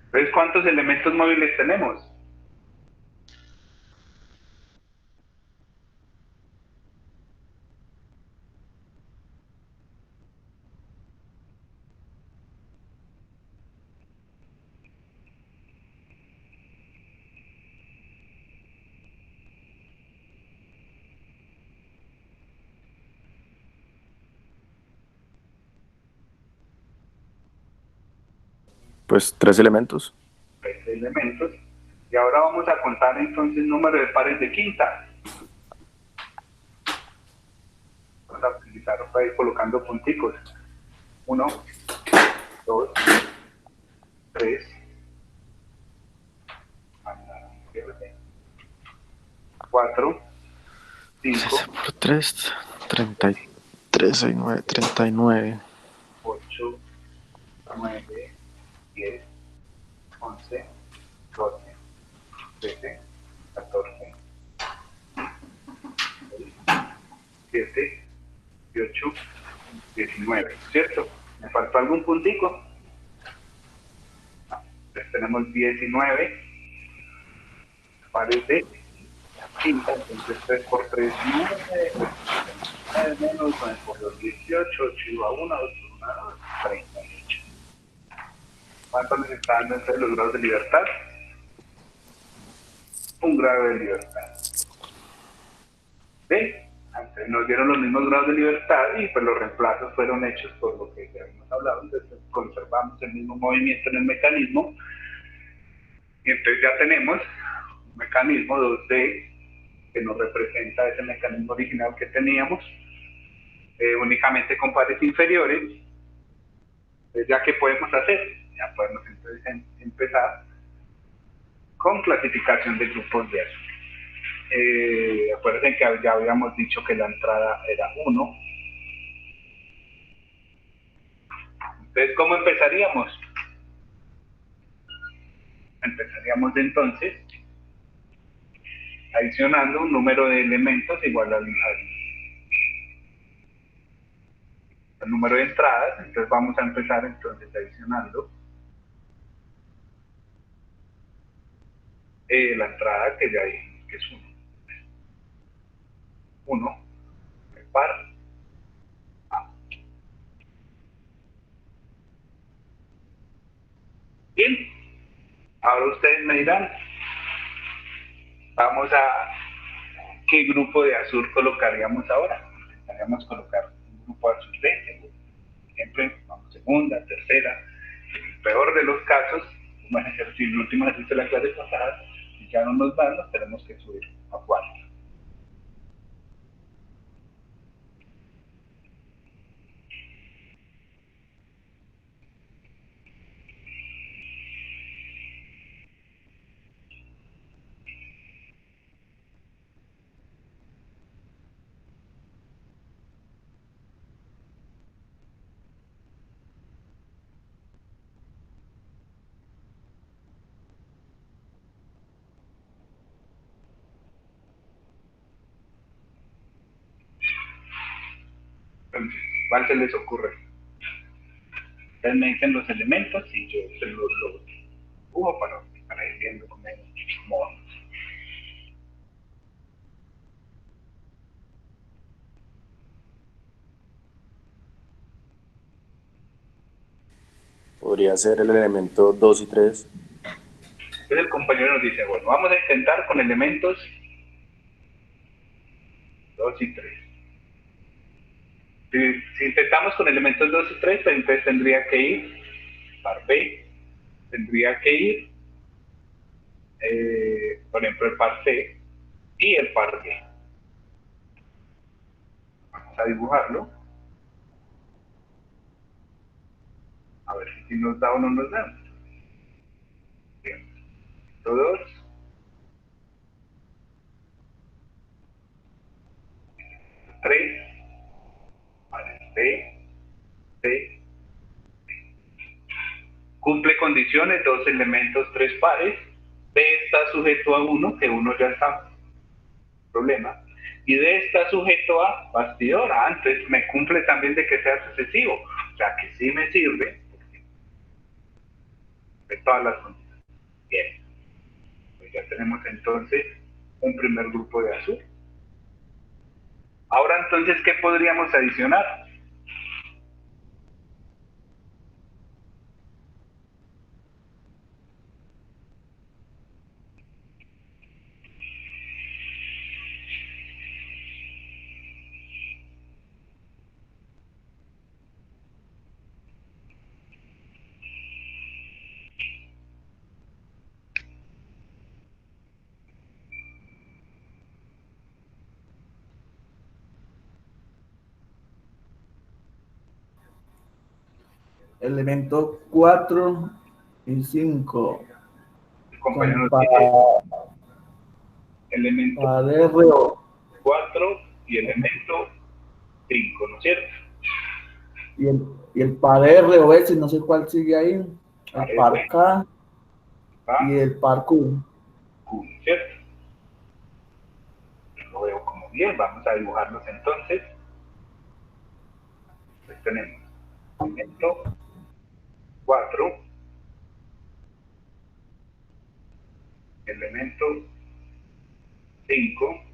Speaker 1: Entonces, ¿cuántos elementos móviles tenemos?
Speaker 7: Pues 3 elementos.
Speaker 1: 13 elementos. Y ahora vamos a contar entonces el número de pares de quinta. Vamos a utilizar para ir colocando punticos. 1, 2, 3, 4, 5,
Speaker 7: por 3, 33 y 9, 39.
Speaker 1: 8, 9, 10, 11, 12, 13, 14, 17, 18, 19, ¿cierto? ¿Me faltó algún puntico? Entonces tenemos 19 pares de quinta, entonces 3 por 3, 9, 9 menos 9 por 2, 18, 8 iba 1, 2 por 1, 2, 38. ¿Cuánto nos está dando entonces los grados de libertad? Un grado de libertad. ¿Sí? Antes nos dieron los mismos grados de libertad y pues los reemplazos fueron hechos por lo que ya hemos hablado, entonces conservamos el mismo movimiento en el mecanismo y entonces ya tenemos un mecanismo 2D que nos representa ese mecanismo original que teníamos, únicamente con pares inferiores. Entonces, ¿ya qué podemos hacer? Ya podemos entonces empezar con clasificación de grupos de azul. Acuérdense que ya habíamos dicho que la entrada era 1. Entonces, ¿cómo empezaríamos? Empezaríamos entonces adicionando un número de elementos igual al número de entradas. Entonces vamos a empezar entonces adicionando la entrada que ya dijimos que es 1. 1, el par A. Bien, ahora ustedes me dirán, vamos a qué grupo de azul colocaríamos ahora. Intentaríamos colocar un grupo azul B, por ejemplo, vamos segunda, tercera. En el peor de los casos, un ejercicio, el último ejercicio de la clase pasada, si ya no nos dan, nos tenemos que subir a cuarto. Entonces, ¿cuál se les ocurre? Ustedes me dicen los elementos y yo se los dibujo para ir viendo cómo vamos.
Speaker 7: Podría ser el elemento 2 y 3.
Speaker 1: Entonces el compañero nos dice, bueno, vamos a intentar con elementos 2 y 3. Si intentamos con elementos 2 y 3, pues entonces tendría que ir par B, tendría que ir, por ejemplo, el par C y el par D. Vamos a dibujarlo. A ver si nos da o no nos da. Bien. 2, 3, vale, B, C. Cumple condiciones, 2 elementos, 3 pares. B está sujeto a 1, que 1 ya está, problema. Y D está sujeto a bastidor. Entonces me cumple también de que sea sucesivo. O sea que sí me sirve de todas las condiciones. Bien. Pues ya tenemos entonces un primer grupo de azul. Ahora entonces, ¿qué podríamos adicionar?
Speaker 6: Elemento 4 y 5.
Speaker 1: El compañero
Speaker 6: Con
Speaker 1: dice elemento
Speaker 6: par
Speaker 1: 4 y elemento 5, ¿no es cierto?
Speaker 6: y el par R o S, no sé cuál sigue ahí. El par K y el par Q.
Speaker 1: Q, ¿no es cierto? Lo veo como bien, vamos a dibujarlos entonces. Pues tenemos elemento 4, elemento 5,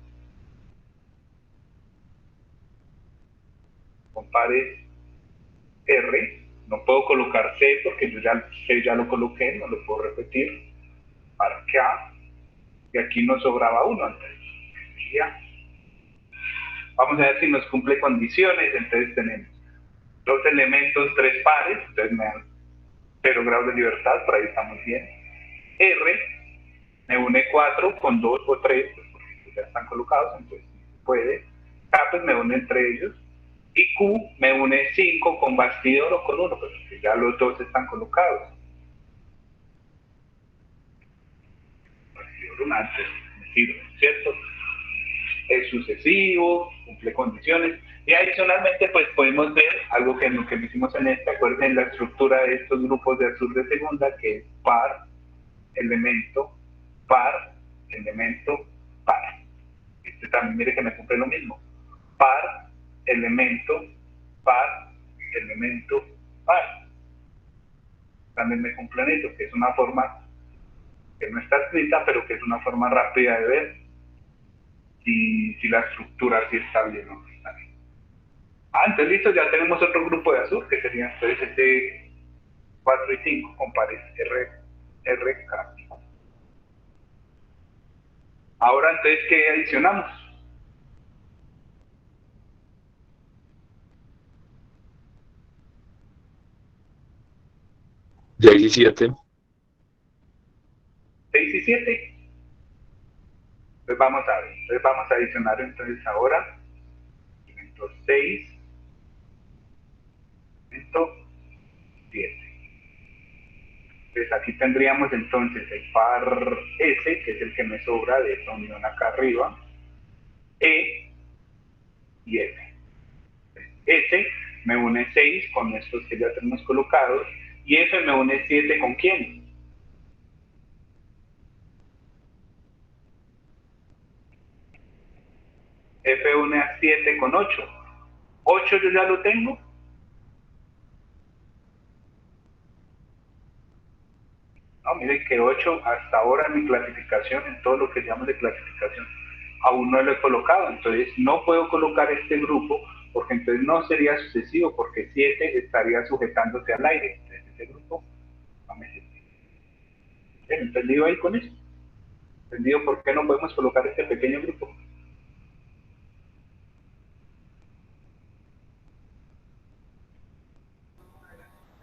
Speaker 1: con pares R. No puedo colocar C porque yo ya C ya lo coloqué, no lo puedo repetir. Par K, y aquí nos sobraba uno, entonces ya. Vamos a ver si nos cumple condiciones. Entonces tenemos 2 elementos, 3 pares, entonces me dan 0 grados de libertad, por ahí estamos bien. R me une 4 con 2 o 3, pues porque ya están colocados, entonces puede. K pues me une entre ellos. Y Q me une 5 con bastidor o con 1, pues porque ya los dos están colocados. Bastidor un antes, me sirve, ¿cierto? Es sucesivo, cumple condiciones. Y adicionalmente, pues podemos ver algo que en lo que hicimos en esta, acuérdense la estructura de estos grupos de azul de segunda, que es par, elemento, par, elemento, par. Este también mire que me cumple lo mismo. Par, elemento, par, elemento, par. También me cumplen eso, que es una forma que no está escrita, pero que es una forma rápida de ver si la estructura sí está bien o no está bien. Entonces listo, ya tenemos otro grupo de azul, que serían entonces este 4 y 5 con pares RK. Ahora entonces, ¿qué adicionamos?
Speaker 4: De 17.
Speaker 1: 6 y 7. Entonces vamos a ver, entonces vamos a adicionar entonces ahora elemento 6, elemento 7. Entonces aquí tendríamos entonces el par S, que es el que me sobra de esta unión acá arriba, E y F. S me une 6 con estos que ya tenemos colocados, y F me une 7 con quién. F une a 7 con 8. 8 yo ya lo tengo. No, miren que 8 hasta ahora en mi clasificación, en todo lo que llamamos de clasificación, aún no lo he colocado. Entonces no puedo colocar este grupo porque entonces no sería sucesivo, porque 7 estaría sujetándose al aire. Entonces ese grupo no me sirve. ¿Entendido ahí con eso? ¿Entendido por qué no podemos colocar este pequeño grupo?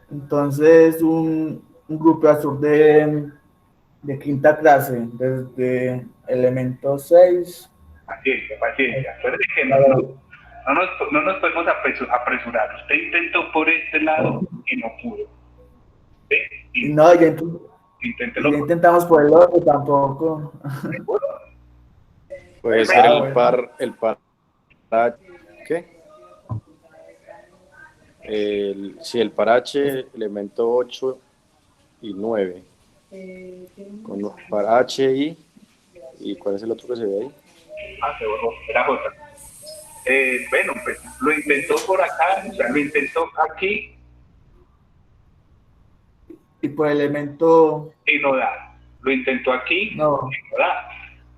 Speaker 6: Entonces, un grupo azul de quinta clase, desde elemento 6.
Speaker 1: Paciencia, paciencia. Acuérdense que no nos podemos apresurar. Usted intentó por este lado y no pudo. ¿Sí?
Speaker 6: Y no, ya intentamos por el otro, tampoco.
Speaker 7: Puede ser el par, ¿qué?
Speaker 8: Si el par H, elemento 8 y 9. Con par H y ¿cuál es el otro que se ve ahí?
Speaker 1: Se borró, era J. Bueno, pues lo intentó por acá, o sea, lo intentó aquí
Speaker 6: Y por elemento,
Speaker 1: y no da. Lo intentó aquí
Speaker 6: no.
Speaker 1: y no da.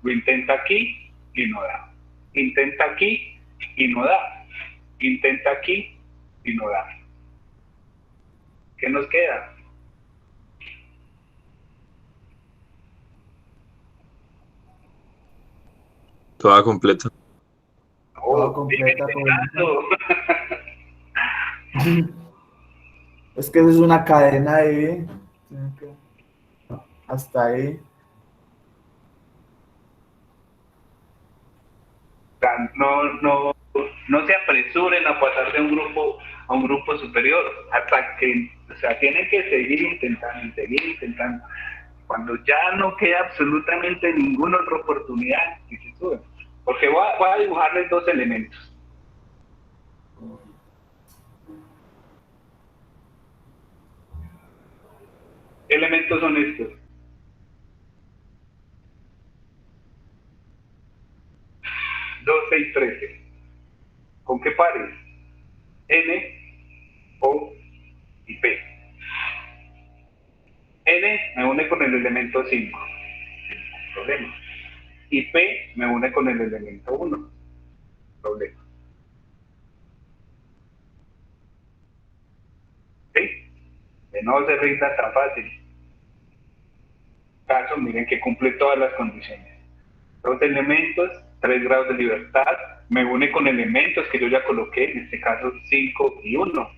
Speaker 1: Lo intenta aquí y no da. Intenta aquí y no da. Intenta aquí y no da. ¿Qué nos queda?
Speaker 4: Toda completa.
Speaker 6: Toda
Speaker 1: Sigue
Speaker 6: completa por
Speaker 1: intentando.
Speaker 6: Es que eso es una cadena ahí. Hasta ahí.
Speaker 1: No se apresuren a pasar de un grupo a un grupo superior, hasta que, o sea, tienen que seguir intentando y seguir intentando. Cuando ya no queda absolutamente ninguna otra oportunidad, y se suben. Porque voy a dibujarles dos elementos. ¿Qué elementos son estos? 2, 6, 13. ¿Con qué pares? N, O y P. N me une con el elemento 5, sin problema. Y P me une con el elemento 1, problema. ¿Sí? Que no se rinda tan fácil. Caso, miren que cumple todas las condiciones. Dos elementos, 3 grados de libertad, me une con elementos que yo ya coloqué, en este caso 5 y 1.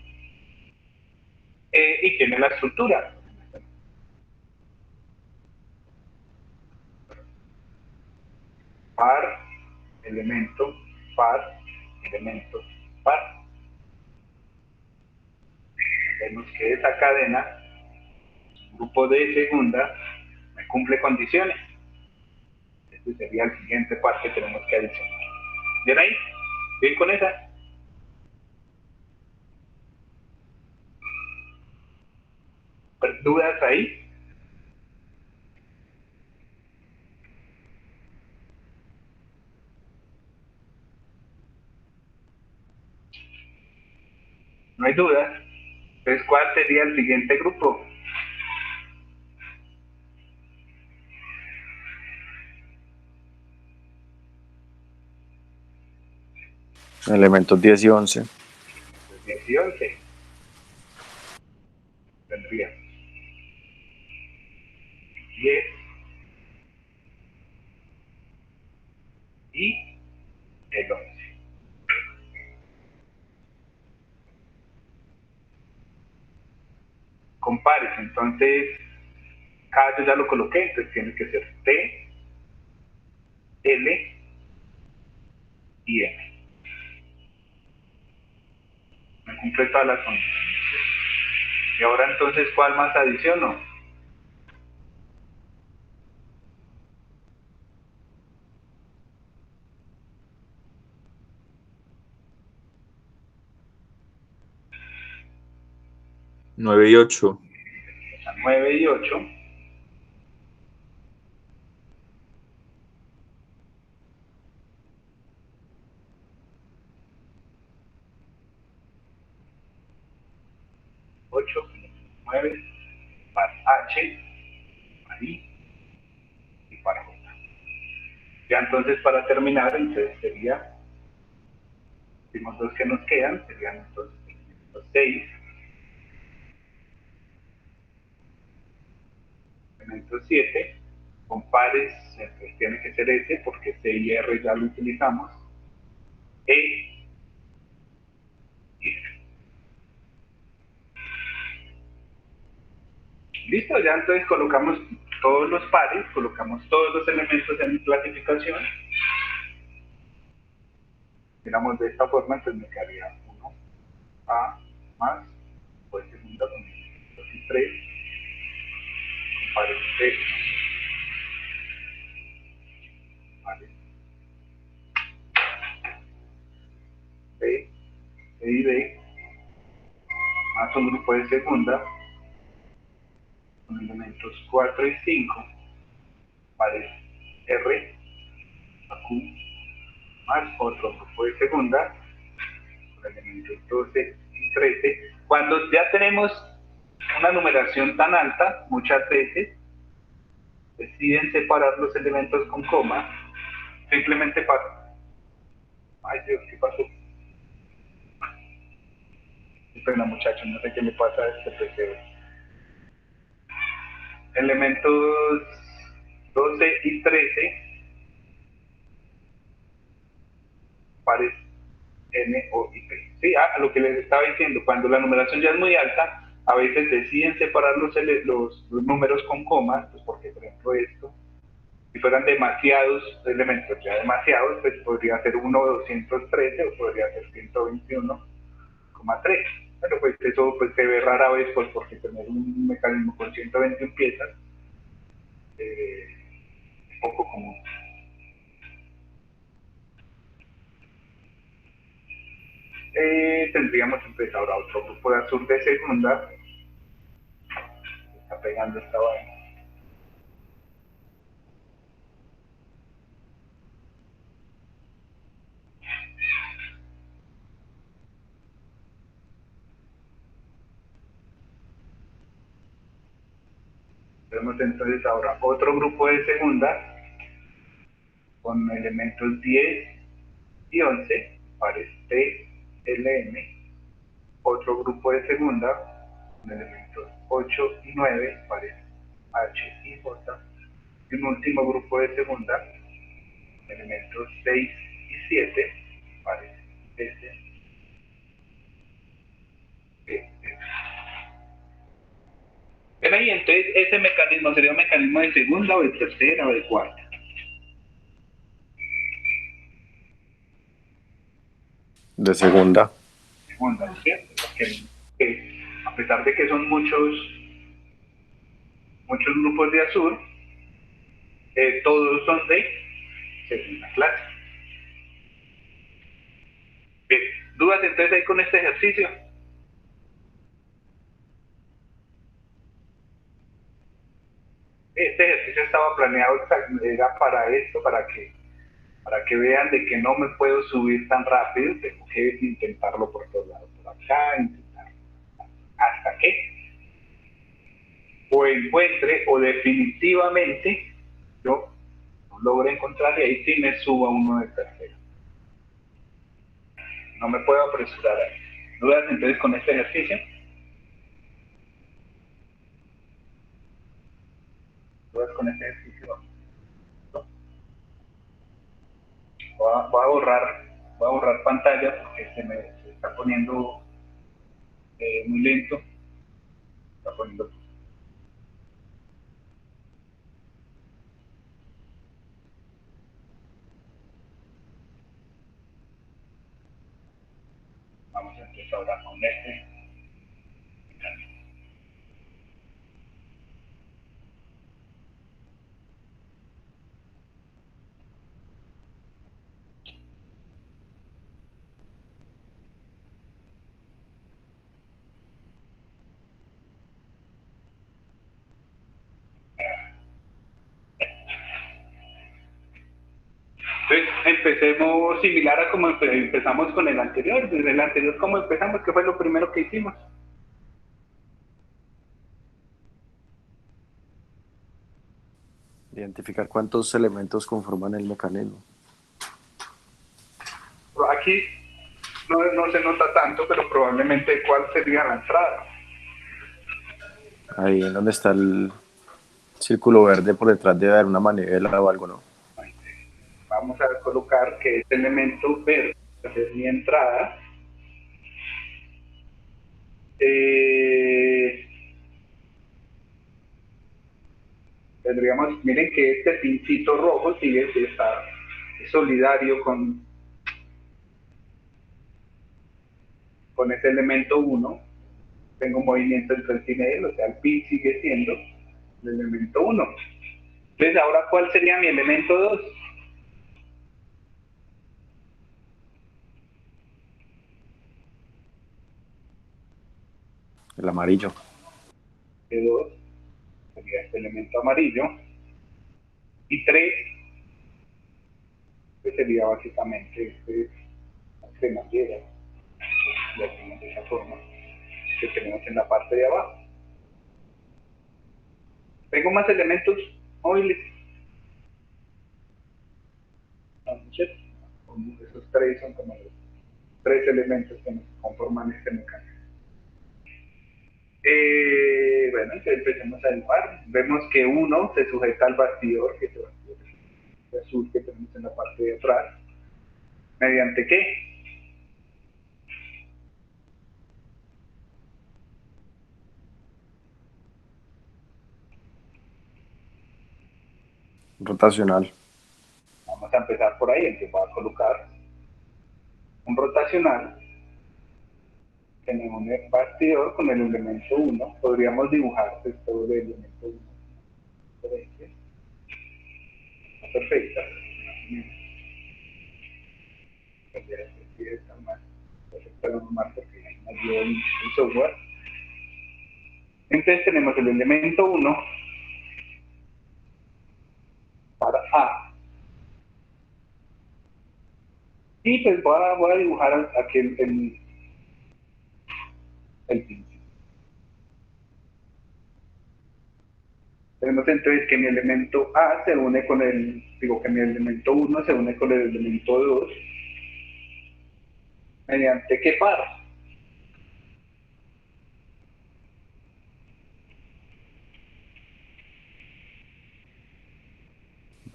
Speaker 1: Y tiene la estructura. Par, elemento, par, elemento, par. Vemos que esa cadena, grupo de segunda, me cumple condiciones. Este sería el siguiente par que tenemos que adicionar. ¿Bien ahí? ¿Bien con esa? ¿Dudas ahí? No hay dudas. Entonces, ¿cuál sería el siguiente grupo?
Speaker 8: Elementos 10 y 11.
Speaker 1: 10 y 11. Tendría 10 y el 11. Compares, entonces, cada vez ya lo coloqué, entonces tiene que ser T, L y M. Me cumple todas las condiciones. Y ahora entonces, ¿cuál más adiciono?
Speaker 4: Nueve y 8.
Speaker 1: 9 y 8. Ocho, 9, par H, par I y par J. Ya entonces para terminar, entonces sería, los dos que nos quedan, serían entonces los 6, elementos 7, con pares, entonces tiene que ser S porque C y R ya lo utilizamos, E y F. Listo, ya entonces colocamos todos los pares, colocamos todos los elementos en clasificación. Miramos de esta forma, entonces me quedaría 1, A más, pues segunda con 2 y 3, con pares C, pares B, C y D, grupo de segunda, con elementos 4 y 5, pares R a Q, más otro grupo de segunda, con elementos 12 y 13. Cuando ya tenemos una numeración tan alta, muchas veces deciden separar los elementos con coma, simplemente para... Ay Dios, ¿qué pasó? Qué pena muchachos, no sé qué le pasa a este PC. Elementos 12 y 13, pares N, O y P. Sí, a lo que les estaba diciendo, cuando la numeración ya es muy alta, a veces deciden separar los números con comas, pues porque por ejemplo esto, si fueran demasiados elementos, ya demasiados, pues podría ser 1,213 o podría ser 121,3. Pero pues eso pues, se ve rara vez pues, porque tener un mecanismo con 121 piezas es poco común. Tendríamos entonces ahora otro grupo de azul de segunda. Está pegando esta vaina. Tenemos entonces ahora otro grupo de segunda con elementos 10 y 11, pares T, L, M. Otro grupo de segunda con elementos 8 y 9, pares H y J. Y un último grupo de segunda con elementos 6 y 7, pares S, P, F. Ven ahí, entonces ese mecanismo sería un mecanismo de segunda o de tercera o de cuarta.
Speaker 8: De segunda.
Speaker 1: Segunda, ¿cierto? Porque a pesar de que son muchos grupos de azul, todos son de segunda clase. Bien, ¿dudas entonces ahí con este ejercicio? Este ejercicio estaba planeado, era para esto, para que vean de que no me puedo subir tan rápido, tengo que intentarlo por todos lados, por acá, intentarlo, hasta que o encuentre o definitivamente yo no logre encontrar y ahí sí me suba uno de tercero. No me puedo apresurar ahí. ¿Dudas entonces con este ejercicio? ¿Dudas con este ejercicio? ¿No? Voy a borrar pantalla porque se está poniendo muy lento. Está poniendo. Vamos a empezar ahora con este. Entonces, empecemos similar a como empezamos con el anterior. Desde el anterior, ¿cómo empezamos? ¿Qué fue lo primero que hicimos?
Speaker 8: Identificar cuántos elementos conforman el mecanismo.
Speaker 1: Aquí no se nota tanto, pero probablemente cuál sería la entrada.
Speaker 8: Ahí en donde está el círculo verde, por detrás debe haber una manivela o algo, ¿no?
Speaker 1: Vamos a colocar que este elemento verde es mi entrada. Tendríamos, miren que este pincito rojo sigue está solidario con ese elemento 1. Tengo movimiento entre el sin él, o sea, el pin sigue siendo el elemento 1. Entonces, ahora, ¿cuál sería mi elemento 2?
Speaker 8: El amarillo.
Speaker 1: P2 sería este elemento amarillo. Y 3, que sería básicamente la cremallera, de esa forma, que tenemos en la parte de abajo. Tengo más elementos móviles. Esos 3 son como los 3 elementos que nos conforman este mecanismo. Bueno, entonces empecemos a dibujar. Vemos que 1 se sujeta al bastidor, que es el bastidor azul que tenemos en la parte de atrás. ¿Mediante qué?
Speaker 8: Rotacional.
Speaker 1: Vamos a empezar por ahí, entonces voy a colocar un rotacional que me une el bastidor con el elemento 1. Podríamos dibujar pues, todo el elemento 1. Perfecta. Porque me ayuda el software. Entonces tenemos el elemento 1 para A. Y pues voy a dibujar aquí el pincel. Tenemos entonces que mi elemento A se une con que mi elemento 1 se une con el elemento 2. ¿Mediante qué par?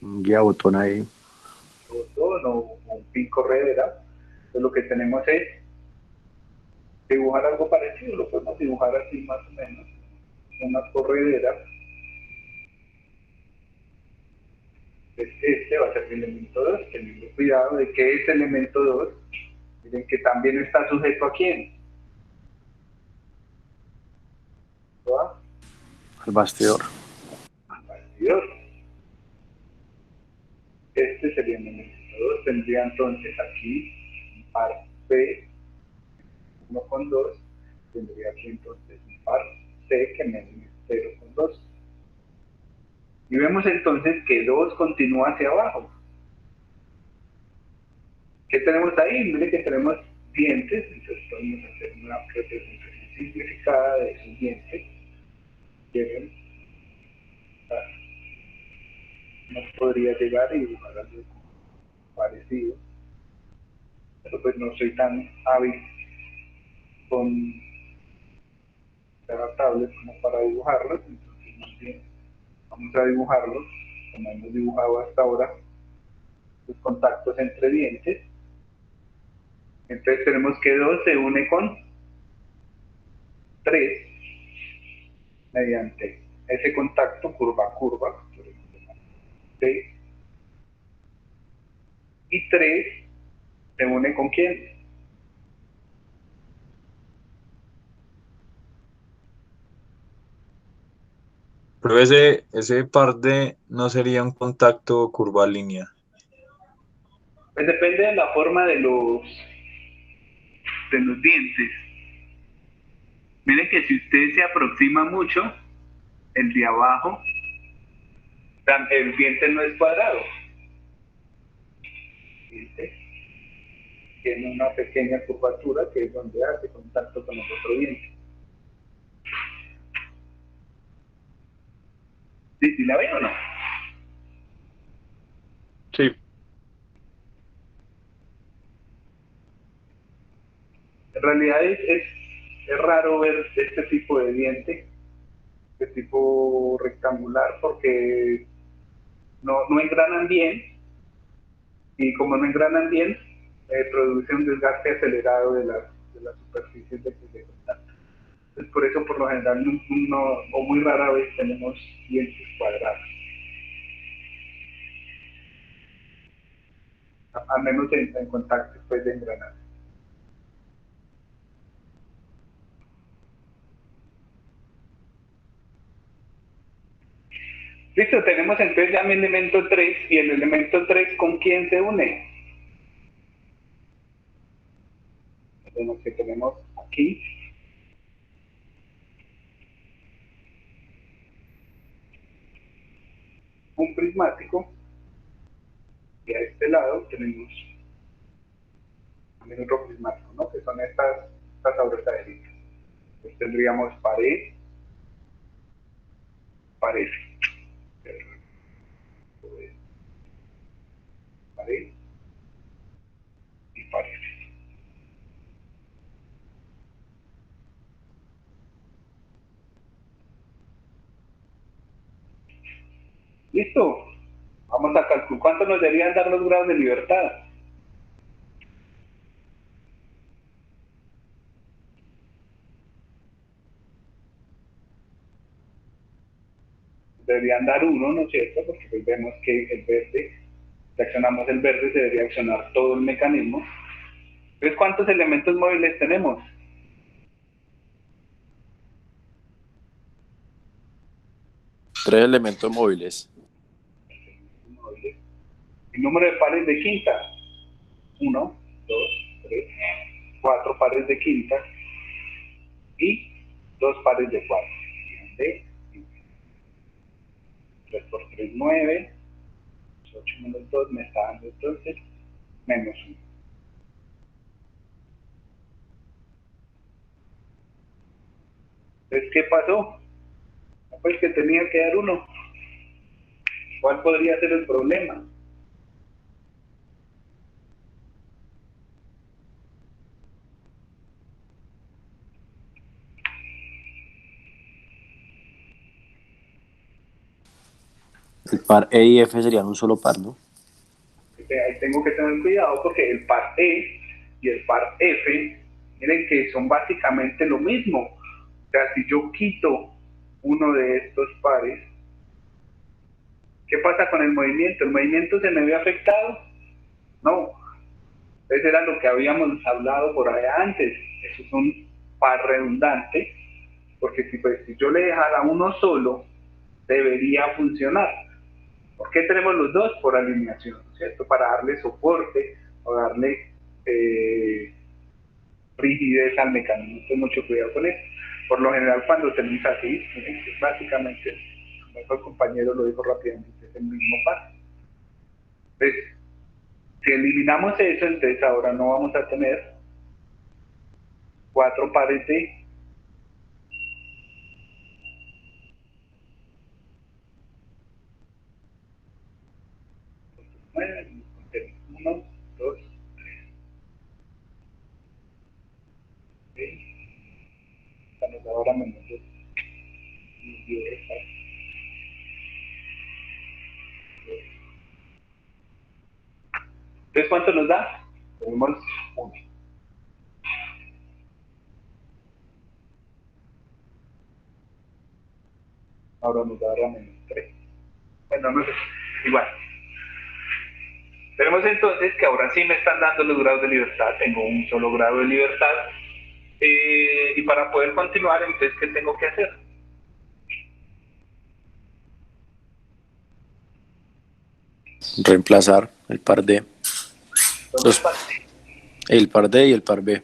Speaker 8: Un guía botón ahí.
Speaker 1: Botón o un pin corredera. Entonces lo que tenemos es dibujar algo parecido, lo podemos dibujar así más o menos. Una corredera. Este va a ser mi elemento 2, teniendo cuidado de que ese elemento 2, miren que también está sujeto a quién. ¿Va?
Speaker 8: Al bastidor.
Speaker 1: Al bastidor. Este sería mi elemento 2, tendría entonces aquí un par P, 1 con 2, tendría aquí entonces un par C que me une 0 con 2. Y vemos entonces que 2 continúa hacia abajo. ¿Qué tenemos ahí? Miren que tenemos dientes, entonces podemos hacer una representación simplificada de esos dientes. Llegan, no podría llegar y dibujar algo parecido, pero pues no soy tan hábil con la tablet como para dibujarlos, entonces más bien vamos a dibujarlos como hemos dibujado hasta ahora, los contactos entre dientes. Entonces tenemos que 2 se une con 3 mediante ese contacto curva a curva, ¿sí? Y 3 se une con quién?
Speaker 4: Pero ese par de no sería un contacto curvilínea.
Speaker 1: Pues depende de la forma de los dientes. Miren que si usted se aproxima mucho, el de abajo, el diente no es cuadrado. ¿Viste? Tiene una pequeña curvatura que es donde hace contacto con el otro diente. ¿Sí la ven o no?
Speaker 5: Sí.
Speaker 1: En realidad es raro ver este tipo de diente, de tipo rectangular, porque no engranan bien, y como no engranan bien, produce un desgaste acelerado de las superficies de contacto. Entonces, por eso, por lo general, o muy rara vez tenemos dientes cuadrados. Al menos en contacto después de engranar. Listo, tenemos entonces ya mi elemento 3, y el elemento 3 ¿con quién se une? Vemos que tenemos aquí un prismático y a este lado tenemos también otro prismático, ¿no? Que son estas abrazaderitas. Entonces tendríamos pared, pared, pared y pared. ¿Listo? Vamos a calcular cuánto nos deberían dar los grados de libertad. Deberían dar 1, ¿no es cierto? Porque pues vemos que el verde, si accionamos el verde, se debería accionar todo el mecanismo. Entonces, ¿cuántos elementos móviles tenemos?
Speaker 8: Tres elementos móviles.
Speaker 1: El número de pares de quinta. 1, 2, 3, 4 pares de quinta y 2 pares de cuarta. 3 por 3, 9. 8 menos 2 me está dando entonces menos 1. Entonces, ¿qué pasó? Pues que tenía que dar 1. ¿Cuál podría ser el problema?
Speaker 8: El par E y F serían un solo par, ¿no?
Speaker 1: Ahí tengo que tener cuidado porque el par E y el par F, miren que son básicamente lo mismo. O sea, si yo quito uno de estos pares, ¿qué pasa con el movimiento? ¿El movimiento se me ve afectado? No. Eso era lo que habíamos hablado por allá antes. Eso es un par redundante, porque si yo le dejara uno solo, debería funcionar. ¿Por qué tenemos los dos? Por alineación, ¿cierto? Para darle soporte o darle rigidez al mecanismo. Entonces, mucho cuidado con eso. Por lo general, cuando tenemos así, básicamente, como el compañero lo dijo rápidamente, es el mismo paso. Entonces, si eliminamos eso, entonces ahora no vamos a tener 4 pares de 1, 2, 3. Estamos ahora menos 2. Entonces, ¿cuánto nos da? Tenemos 1. Ahora nos da menos 3. Bueno, no sé. Igual. Tenemos entonces que ahora sí me están dando los grados de libertad. Tengo un solo grado de libertad. Y para poder continuar, entonces, ¿qué tengo que hacer?
Speaker 8: Reemplazar el par D. El par D y el par B.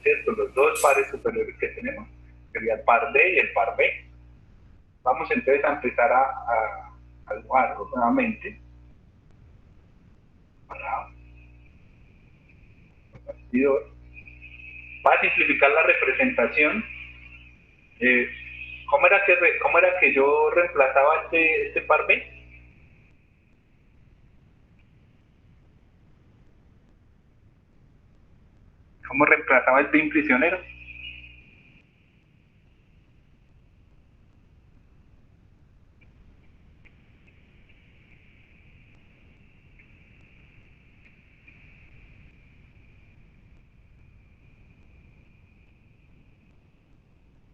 Speaker 1: ¿Cierto? Los dos pares superiores que tenemos sería el par D y el par B. Vamos entonces a empezar a dibujarlo nuevamente. Para el bastidor. Para simplificar la representación, ¿cómo era que yo reemplazaba este par B? ¿Cómo reemplazaba el pin prisionero?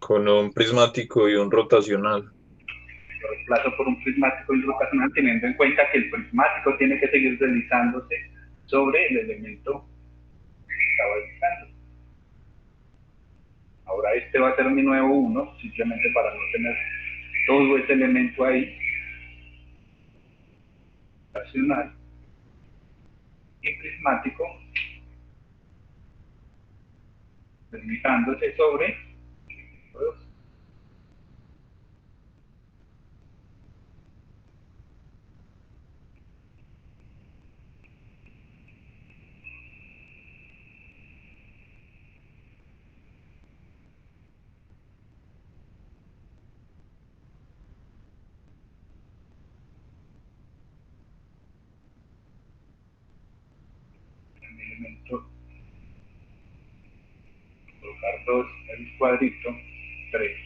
Speaker 4: Con un prismático y un rotacional.
Speaker 1: Lo reemplazo por un prismático y rotacional, teniendo en cuenta que el prismático tiene que seguir deslizándose sobre el elemento que estaba deslizando. Ahora este va a ser mi nuevo 1, simplemente para no tener todo ese elemento ahí. Rotacional y prismático deslizándose sobre elemento, colocar 2 en el cuadrito, 3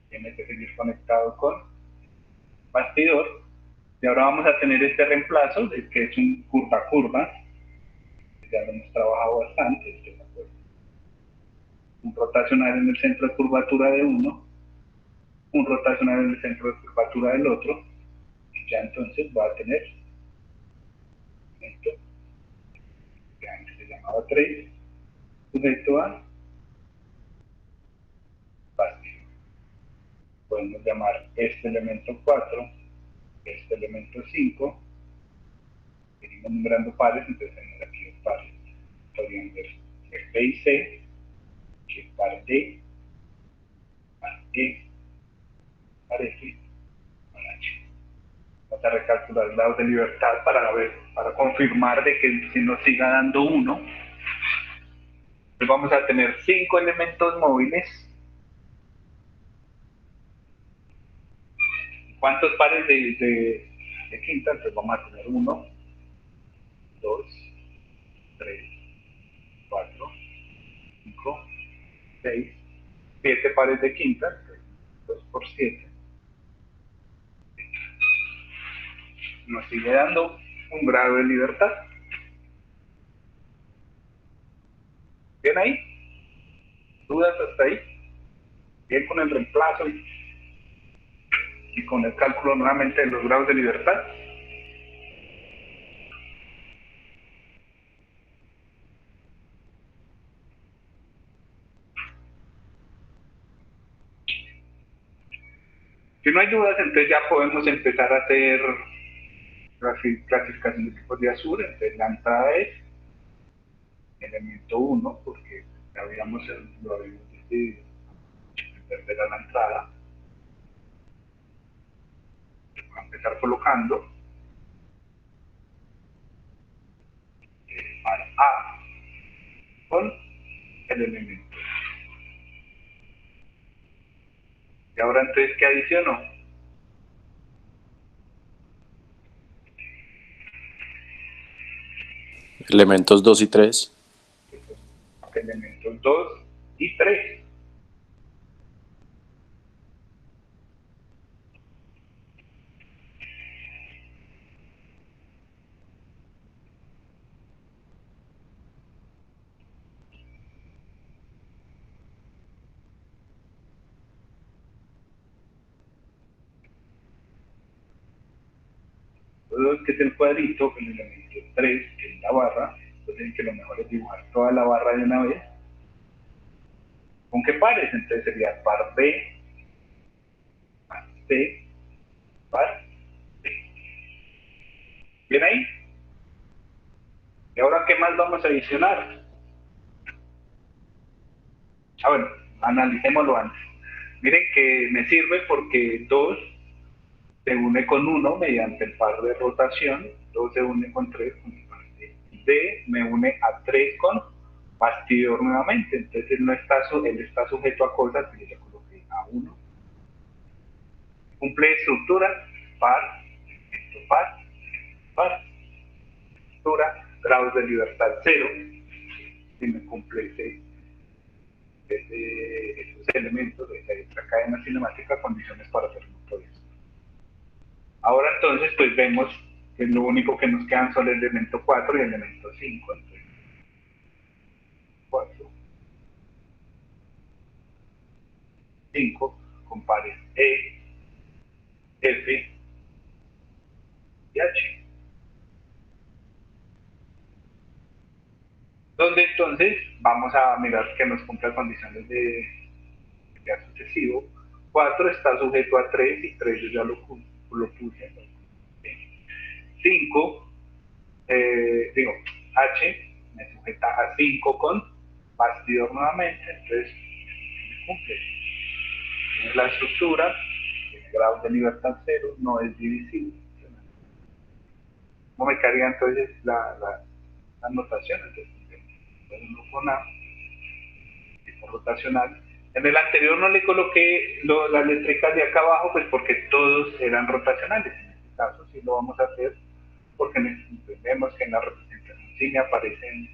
Speaker 1: tiene que seguir conectado con bastidor. Y ahora vamos a tener este reemplazo, que es un curva-curva, que ya lo hemos trabajado bastante, un rotacional en el centro de curvatura de uno, un rotacional en el centro de curvatura del otro, y ya entonces va a tener esto, que antes se llamaba 3, sujeto a bastidor. Podemos llamar este elemento 4, este elemento 5, seguimos nombrando pares, entonces tenemos aquí los pares. Podrían ser B y C, que es par D, par E, par F, par H. Vamos a recalcular grados de libertad para confirmar de que si nos siga dando 1, pues vamos a tener 5 elementos móviles. ¿Cuántos pares de quinta? Entonces vamos a tener 1, 2, 3, 4, 5, 6, 7 pares de quinta, 2 por 7. Nos sigue dando un grado de libertad. ¿Bien ahí? ¿Dudas hasta ahí? Bien con el reemplazo y con el cálculo nuevamente de los grados de libertad. Si no hay dudas, entonces ya podemos empezar a hacer clasificación de tipos de Azure. Entonces la entrada es elemento 1, porque lo habíamos decidido perder a la entrada. Vamos a empezar colocando el par A con el elemento. Y ahora entonces, ¿qué adicionó?
Speaker 8: Elementos 2 y 3.
Speaker 1: Elementos 2 y 3. Que es el cuadrito, el elemento 3, que es la barra. Entonces, que lo mejor es dibujar toda la barra de una vez. ¿Con qué pares? Entonces sería par B, par C, par D. ¿Bien ahí? ¿Y ahora qué más vamos a adicionar? Bueno, analicémoslo antes. Miren que me sirve porque 2 se une con 1 mediante el par de rotación, 2 se une con 3 con el par D. D me une a 3 con bastidor nuevamente, entonces él está sujeto a cosas que yo le coloqué a 1. Cumple estructura, par, par, estructura, grados de libertad 0, y me cumple esos elementos de esta cadena cinemática, condiciones para hacer todo eso. Ahora entonces pues vemos que lo único que nos quedan son el elemento 4 y el elemento 5. Entonces, 4, 5 con pares E, F y H. Donde entonces vamos a mirar que nos cumpla condiciones de sucesivo. 4 está sujeto a 3 y 3 yo ya lo puse. 5, H me sujeta a 5 con bastidor nuevamente, entonces me cumple. La estructura, el grado de libertad 0, no es divisible. ¿Cómo me quedaría entonces la notación? Entonces, 1 con A, tipo rotacional. En el anterior no le coloqué las letricas de acá abajo, pues porque todos eran rotacionales. En este caso sí lo vamos a hacer porque vemos que en la representación sí me aparecen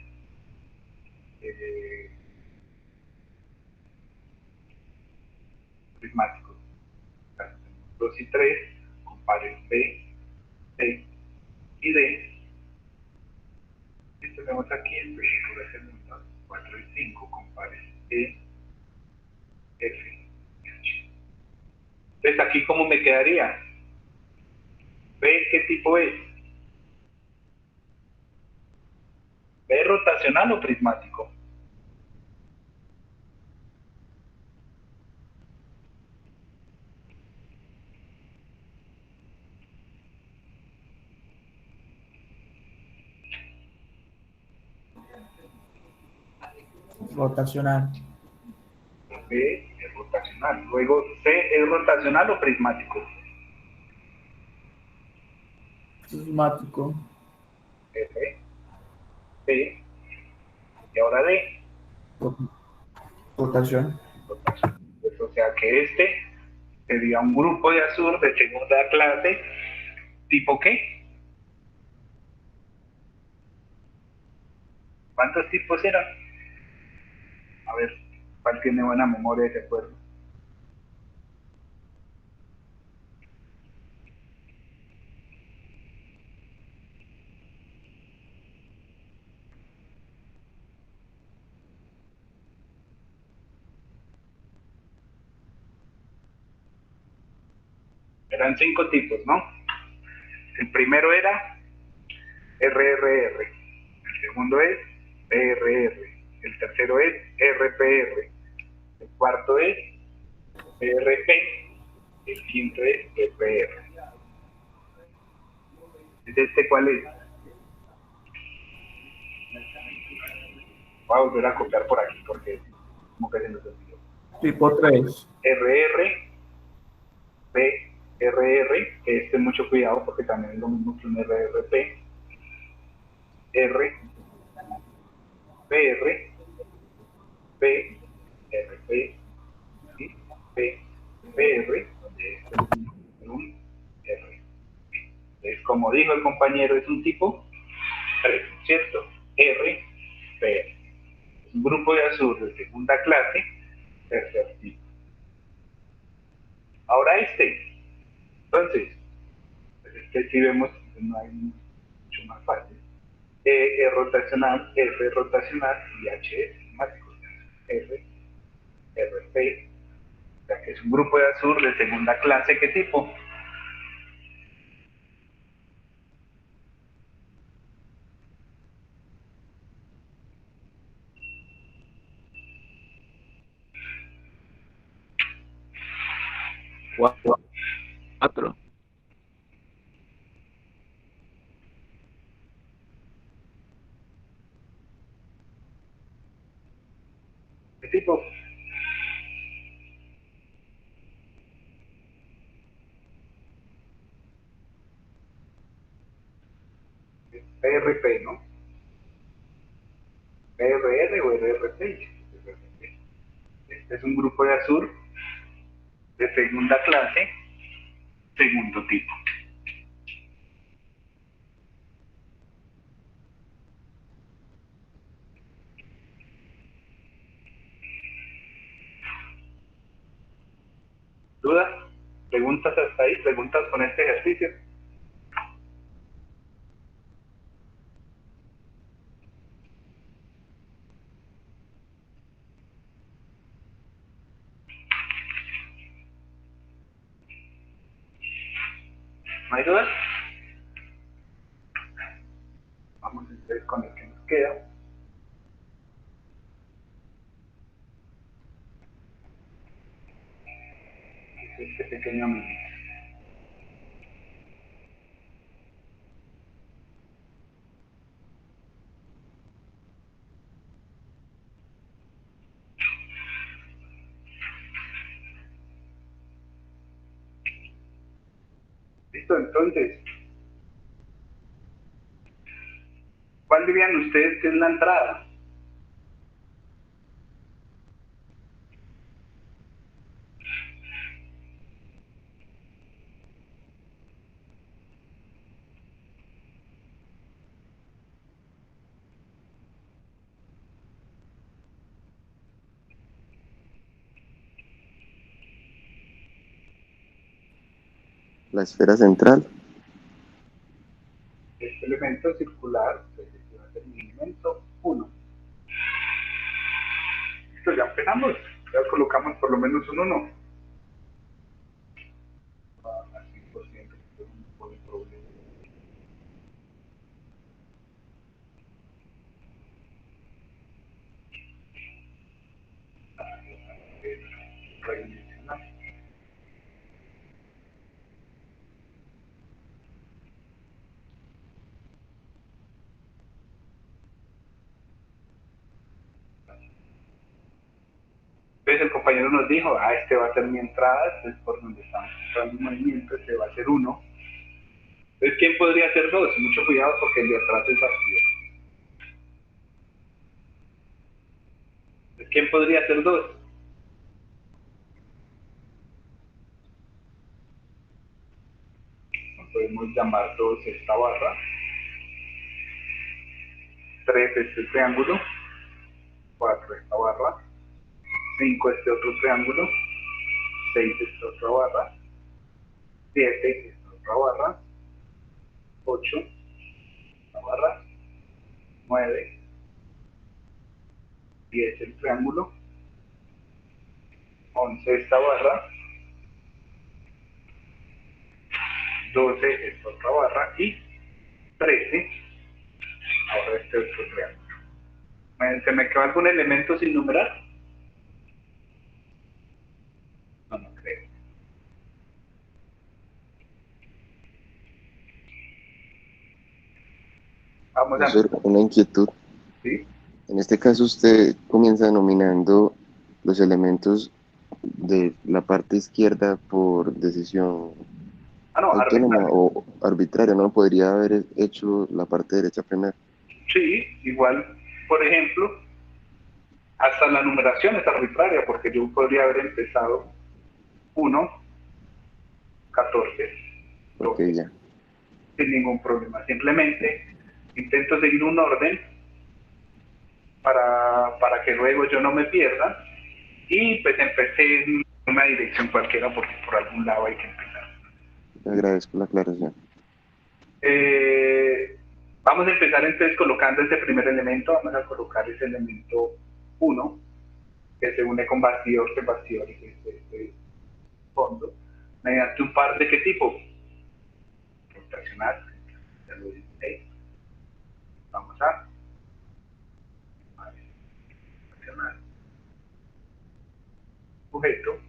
Speaker 1: prismáticos. 2 y 3, con pares B, C y D. Esto vemos aquí, entonces puede ser 4 y 5, con pares E, F y H. Entonces aquí, ¿cómo me quedaría? B, ¿qué tipo es? ¿B rotacional o prismático?
Speaker 6: Rotacional.
Speaker 1: B es rotacional. Luego, C es rotacional o prismático.
Speaker 6: Prismático.
Speaker 1: F, B, y ahora D,
Speaker 6: Rotación.
Speaker 1: rotación. Pues, o sea que este sería un grupo de azur de segunda clase, ¿tipo qué? ¿Cuántos tipos eran? A ver, ¿cuál tiene buena memoria de recuerdo? Eran 5 tipos, ¿no? El primero era RRR, el segundo es PRR, el tercero es RPR, el cuarto es PRP, el quinto es PPR. ¿Este cuál es? Voy a volver a copiar por aquí porque como que se nos olvidó.
Speaker 6: Tipo 3.
Speaker 1: RR, PRR, que mucho cuidado porque también es lo mismo que un RRP, R, PR, P, RP, y P, PR, donde este es un R. Entonces, como dijo el compañero, es un tipo 3, ¿cierto? R, P. Es un grupo de azur de segunda clase, tercer tipo. Ahora entonces, pues si vemos, no hay mucho más fácil. E es rotacional, F es rotacional y H es climático. F, RP, o sea que es un grupo de azur de segunda clase, ¿qué tipo?
Speaker 4: Cuatro.
Speaker 1: ¿Qué tipo? PRP, ¿no? PRR o RRP. Este es un grupo de azur de segunda clase, segundo tipo. ¿Dudas? ¿Preguntas hasta ahí? ¿Preguntas con este ejercicio? ¿No hay dudas? Vamos entonces con el que nos queda. Es este pequeño minito. ¿Listo? Entonces, ¿cuál dirían ustedes que es la entrada?
Speaker 2: La esfera central.
Speaker 1: Este elemento circular, pues este va a ser mi elemento 1. Listo, ya empezamos. Ya colocamos por lo menos un 1. Así por ciento, un poco de problema. Redimensionar. Entonces el compañero nos dijo, este va a ser mi entrada, este es por donde estamos entrando un movimiento, este va a ser 1. Entonces, ¿quién podría ser 2? Mucho cuidado porque el de atrás es vacío. Entonces, ¿quién podría ser 2? Podemos llamar 2 esta barra, 3 este triángulo, 4 esta barra, 5 este otro triángulo, 6 esta otra barra, 7 esta otra barra, 8 esta barra, 9, 10 el triángulo, 11 esta barra, 12 esta otra barra y 13 ahora este otro triángulo. ¿Se me quedó algún elemento sin numerar? No creo. Vamos a
Speaker 2: Profesor, una inquietud.
Speaker 1: ¿Sí?
Speaker 2: En este caso usted comienza denominando los elementos de la parte izquierda por decisión
Speaker 1: No,
Speaker 2: autónoma
Speaker 1: arbitrario.
Speaker 2: o arbitraria, ¿no? Podría haber hecho la parte derecha primero.
Speaker 1: Sí, igual, por ejemplo, hasta la numeración es arbitraria, porque yo podría haber empezado 1, 14, 12,
Speaker 2: Ok, ya.
Speaker 1: sin ningún problema. Simplemente intento seguir un orden para que luego yo no me pierda y pues empecé en una dirección cualquiera porque por algún lado hay que empezar.
Speaker 2: Le agradezco la aclaración.
Speaker 1: Vamos a empezar entonces colocando ese primer elemento. Vamos a colocar ese elemento 1 que se une con bastidor, que bastidor es este fondo, mediante un par de qué tipo, rotacional. Ya lo dije. Vamos a rotacional, sujeto,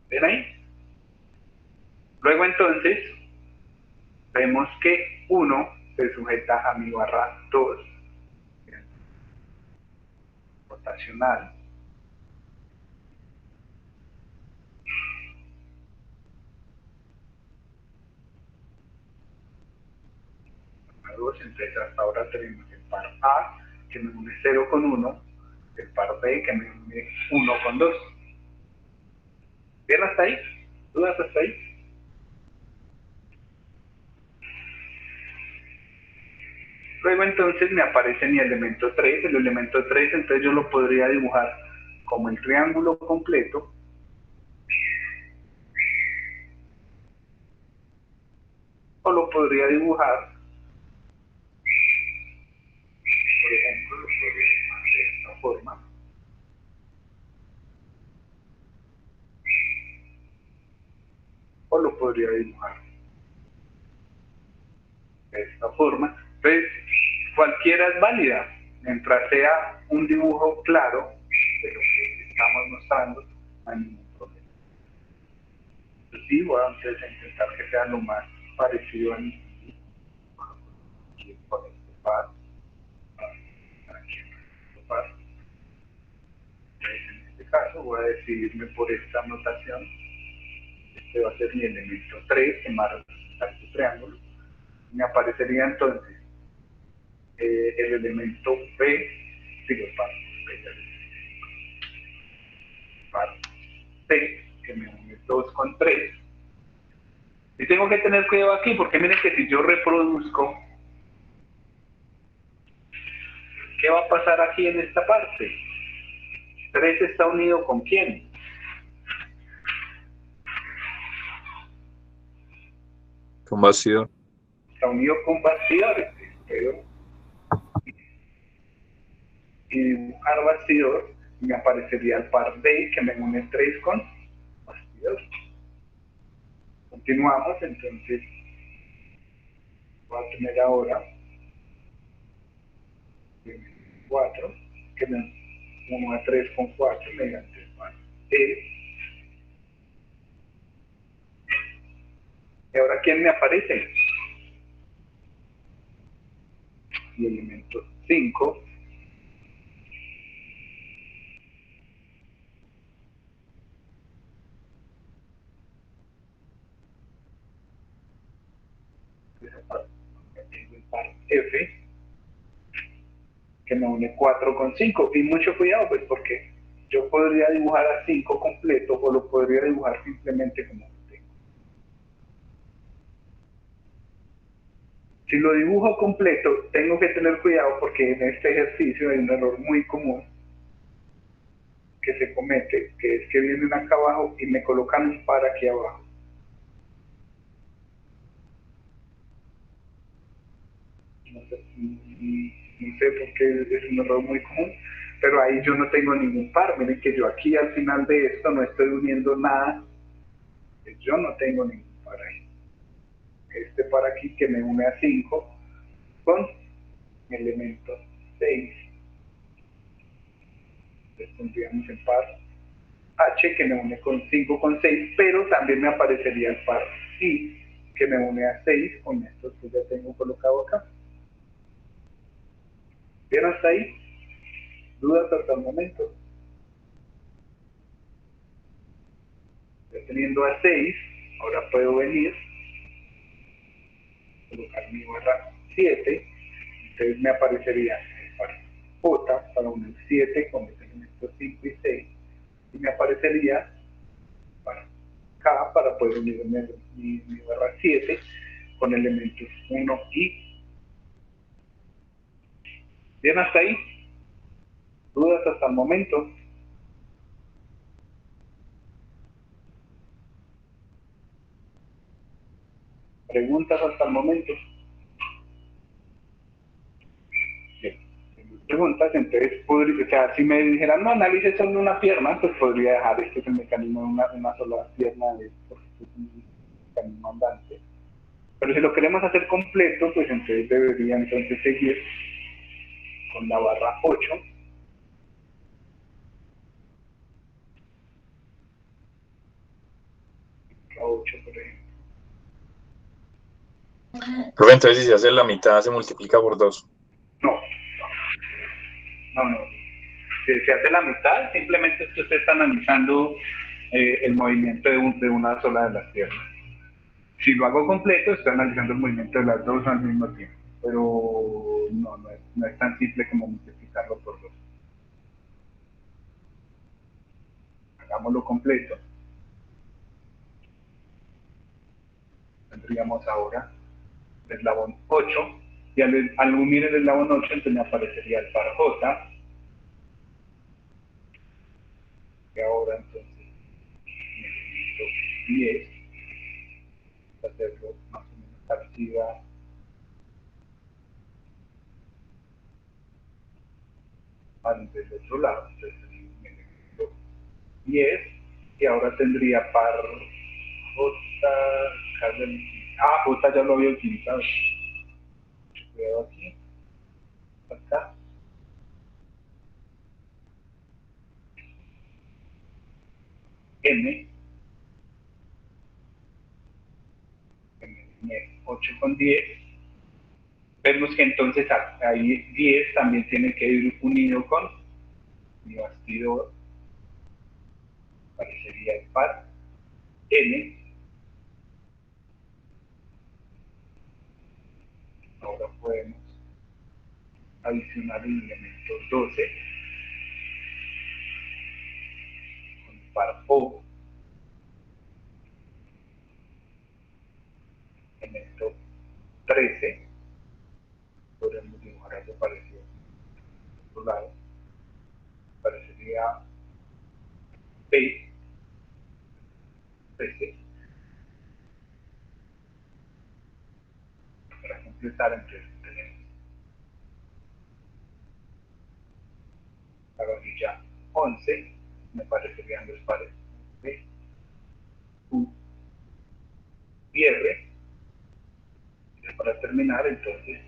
Speaker 1: ¿ven ahí? Luego entonces vemos que 1 se sujeta a mi barra 2, rotacional, barra 2, entonces hasta ahora tenemos el par A que me une 0 con 1, el par B que me une 1 con 2. ¿Bien hasta ahí? ¿Dudas hasta ahí? Luego entonces me aparece mi elemento 3, el elemento 3 entonces yo lo podría dibujar como el triángulo completo, o lo podría dibujar, por ejemplo, lo podría dibujar de esta forma, o lo podría dibujar de esta forma. Entonces, cualquiera es válida, mientras sea un dibujo claro de lo que estamos mostrando, no hay ningún problema. Entonces, sí, voy a intentar que sea lo más parecido a mí. Aquí con este par, aquí con este par. Entonces, en este caso voy a decidirme por esta notación. Este va a ser mi elemento 3 que marca este triángulo. Me aparecería entonces el elemento B, digo, par C, que me une 2 con 3. Y tengo que tener cuidado aquí, porque miren que si yo reproduzco, ¿qué va a pasar aquí en esta parte? 3 está unido ¿con quién?
Speaker 4: Con bastidor.
Speaker 1: Está unido con bastidores, pero y dibujar bastidor, me aparecería el par D que me une 3 con bastidor. Continuamos, entonces voy a tener ahora 4 que me une a 3 con 4 mediante el par D. Y ahora, ¿quién me aparece? El elemento 5. El par F, que me une 4 con 5. Y mucho cuidado, pues, porque yo podría dibujar a 5 completo o lo podría dibujar simplemente como lo tengo. Si lo dibujo completo, tengo que tener cuidado porque en este ejercicio hay un error muy común que se comete, que es que vienen acá abajo y me colocan un par aquí abajo. No sé por qué es un error muy común, pero ahí yo no tengo ningún par. Miren que yo aquí al final de esto no estoy uniendo nada, yo no tengo ningún par ahí. Este par aquí que me une a 5 con elemento 6. Entonces tendríamos el par H que me une con 5 con 6, pero también me aparecería el par I que me une a 6 con estos que ya tengo colocado acá. ¿Bien hasta ahí? ¿Dudas hasta el momento? Ya teniendo a 6, ahora puedo venir, colocar mi barra 7, entonces me aparecería el par J para unir 7 con los elementos 5 y 6, y me aparecería para K para poder unir mi barra 7 con elementos 1 y. ¿Bien hasta ahí? ¿Dudas hasta el momento? ¿Preguntas hasta el momento? Bien. Preguntas, entonces, o sea, si me dijeran, no, analice solo una pierna, pues podría dejar este es el mecanismo de una sola pierna, porque es un mecanismo andante. Pero si lo queremos hacer completo, pues entonces debería entonces seguir con la barra 8. La 8, por ejemplo.
Speaker 5: Profe, entonces si se hace la mitad, se multiplica por 2.
Speaker 1: No. Si se hace la mitad, simplemente es que usted está analizando el movimiento de una sola de las piernas. Si lo hago completo, estoy analizando el movimiento de las dos al mismo tiempo. Pero no es tan simple como multiplicarlo por 2. Hagámoslo completo. Tendríamos ahora el eslabón 8. Y al unir el eslabón 8, entonces me aparecería el par J. Y ahora entonces necesito 10. Hacerlo más o menos parecida al del otro lado. Entonces necesito 10 y ahora tendría par J, J ya lo había utilizado. Cuidado aquí, acá. M 8 con 10. Vemos que entonces ahí 10 también tiene que ir unido con mi bastidor. Parecería el par N. Ahora podemos adicionar el elemento 12 con el par O. Elemento 13. Podemos dibujar algo parecido al otro lado. Parecería P 13. completar, entonces tenemos la gavilla 11, me parecerían dos pares de U y R. Y para terminar, entonces,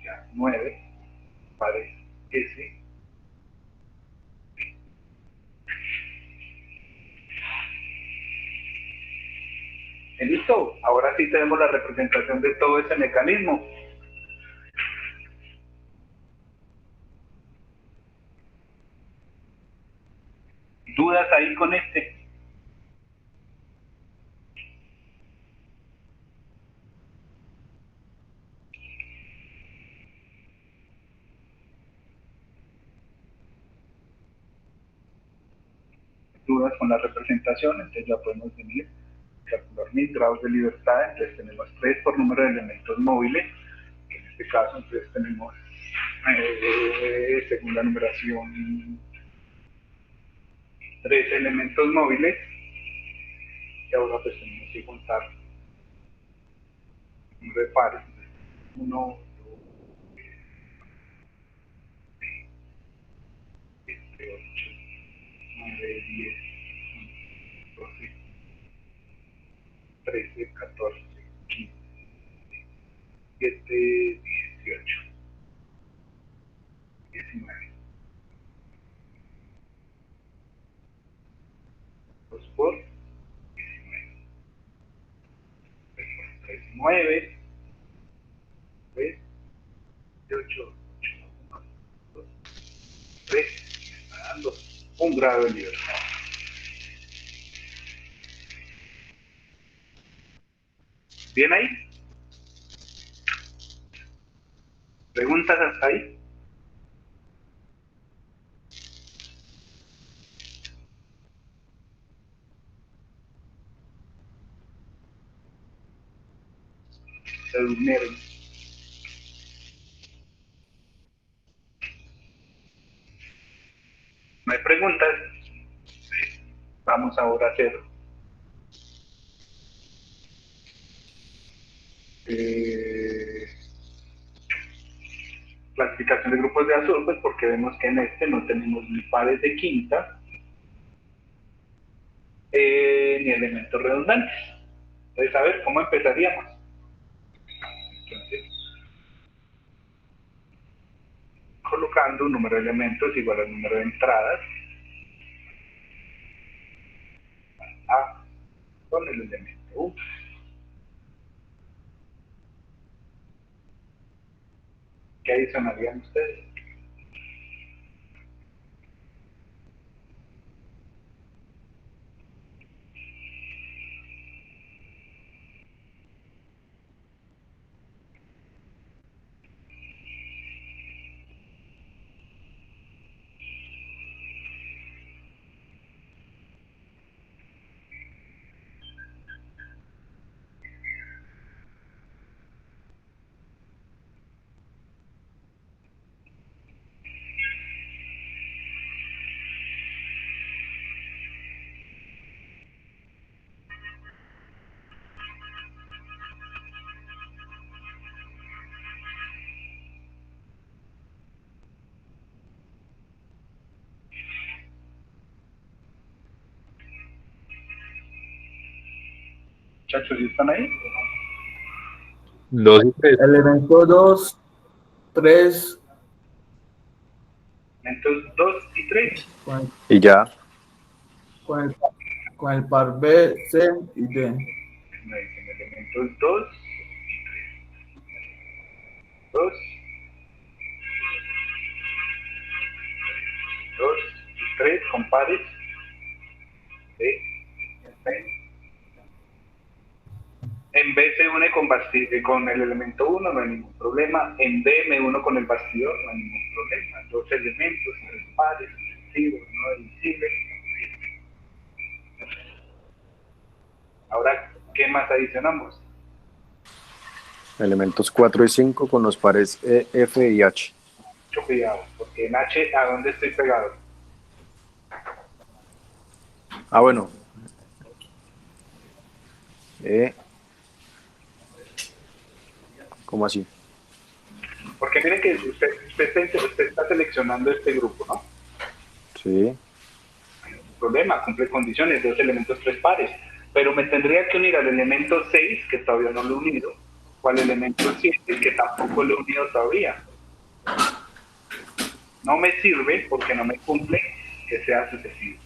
Speaker 1: ya 9 pares S. Listo, ahora sí tenemos la representación de todo ese mecanismo. ¿Dudas ahí con este? Dudas con la representación, entonces ya podemos venir calcular mis grados de libertad. Entonces tenemos 3 por número de elementos móviles, que en este caso entonces tenemos según la numeración 3 elementos móviles, y ahora pues tenemos que contar el número de pares. 1, 2, 7, 8, 9, 10, 12, 13, 14, 15, 17, 18, 19. 2 por 19. 3 por 3, 9. 3, 8, 8, 1, 2, 3. Me está dando un grado de libertad. ¿Bien ahí? ¿Preguntas hasta ahí? Se durmieron. ¿No hay preguntas? Vamos ahora a hacer clasificación de grupos de azul, pues porque vemos que en este no tenemos ni pares de quinta ni elementos redundantes. Entonces, a ver, ¿cómo empezaríamos? Entonces, colocando un número de elementos igual al número de entradas A con el elemento U. ¿Qué adicionarían ustedes? Muchachos, ¿sí están ahí?
Speaker 4: 2 y 3.
Speaker 6: Elemento 2, 3.
Speaker 1: Elementos 2 y 3.
Speaker 8: Y ya.
Speaker 6: Con el par B, C y D.
Speaker 1: Me dicen elementos 2 y 3. 2, 2 y 3 con pares de en B se une con el elemento 1, no hay ningún problema. En B me uno con el bastidor, no hay ningún problema. 2 elementos, 3 pares, sucesivos, no divisibles. Ahora, ¿qué más adicionamos?
Speaker 8: Elementos 4 y 5 con los pares E, F y H.
Speaker 1: Mucho cuidado, porque en H, ¿a dónde estoy pegado?
Speaker 8: Ah, bueno. E, ¿Cómo así?
Speaker 1: Porque miren que usted está seleccionando este grupo, ¿no?
Speaker 8: Sí.
Speaker 1: Problema, cumple condiciones, 2 elementos 3 pares, pero me tendría que unir al elemento 6, que todavía no lo he unido, o al elemento 7, que tampoco lo he unido todavía. No me sirve porque no me cumple que sea sucesivo.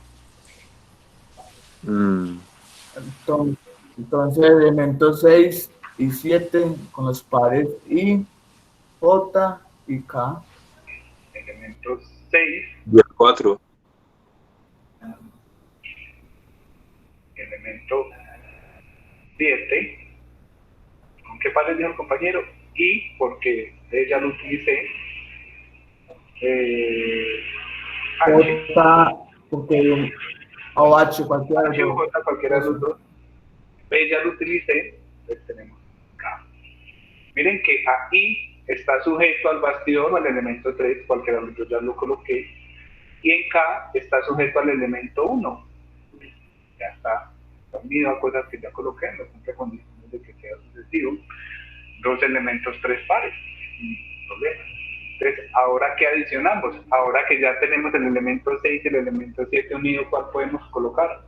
Speaker 6: Entonces, elementos 6 y 7 con los pares I, J y K.
Speaker 1: Elementos 6,
Speaker 4: Y el 4.
Speaker 1: elemento 7, ¿con qué pares dijo el compañero? Y, porque ya lo utilicé, H.
Speaker 6: J, porque o H, cualquiera de
Speaker 1: H o
Speaker 6: los
Speaker 1: J, cualquiera de los dos. B ya lo utilicé, entonces tenemos K. Miren que a I está sujeto al bastidor o al elemento 3, cualquiera de los dos ya lo coloqué, y en K está sujeto al elemento 1. Ya está unido a cosas que ya coloqué, no cumple condiciones de que sea sucesivo. 2 elementos 3 pares, sin problema. Entonces, ¿ahora qué adicionamos? Ahora que ya tenemos el elemento 6 y el elemento 7 unidos, ¿cuál podemos colocar?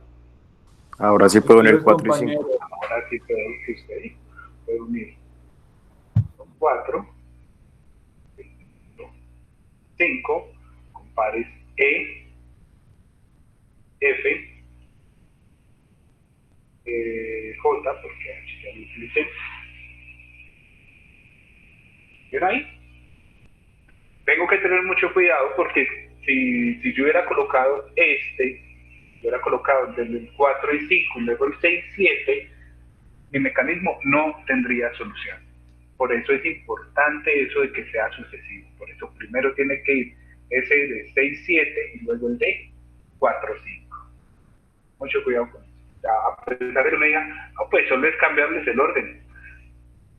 Speaker 8: Ahora sí puedo unir 4 y 5.
Speaker 1: Ahora sí puedo, que usted dijo, puedo unir 4, 5, con pares E, F, J, porque H ya lo utilicé. ¿Ven ahí? Tengo que tener mucho cuidado porque si yo hubiera colocado hubiera colocado desde el 4 y 5 y luego el 6 y 7, mi mecanismo no tendría solución. Por eso es importante eso de que sea sucesivo. Por eso primero tiene que ir ese de 6, 7 y luego el de 4, 5. Mucho cuidado con eso. Ya, a pesar de que me digan, no, pues solo es cambiarles el orden.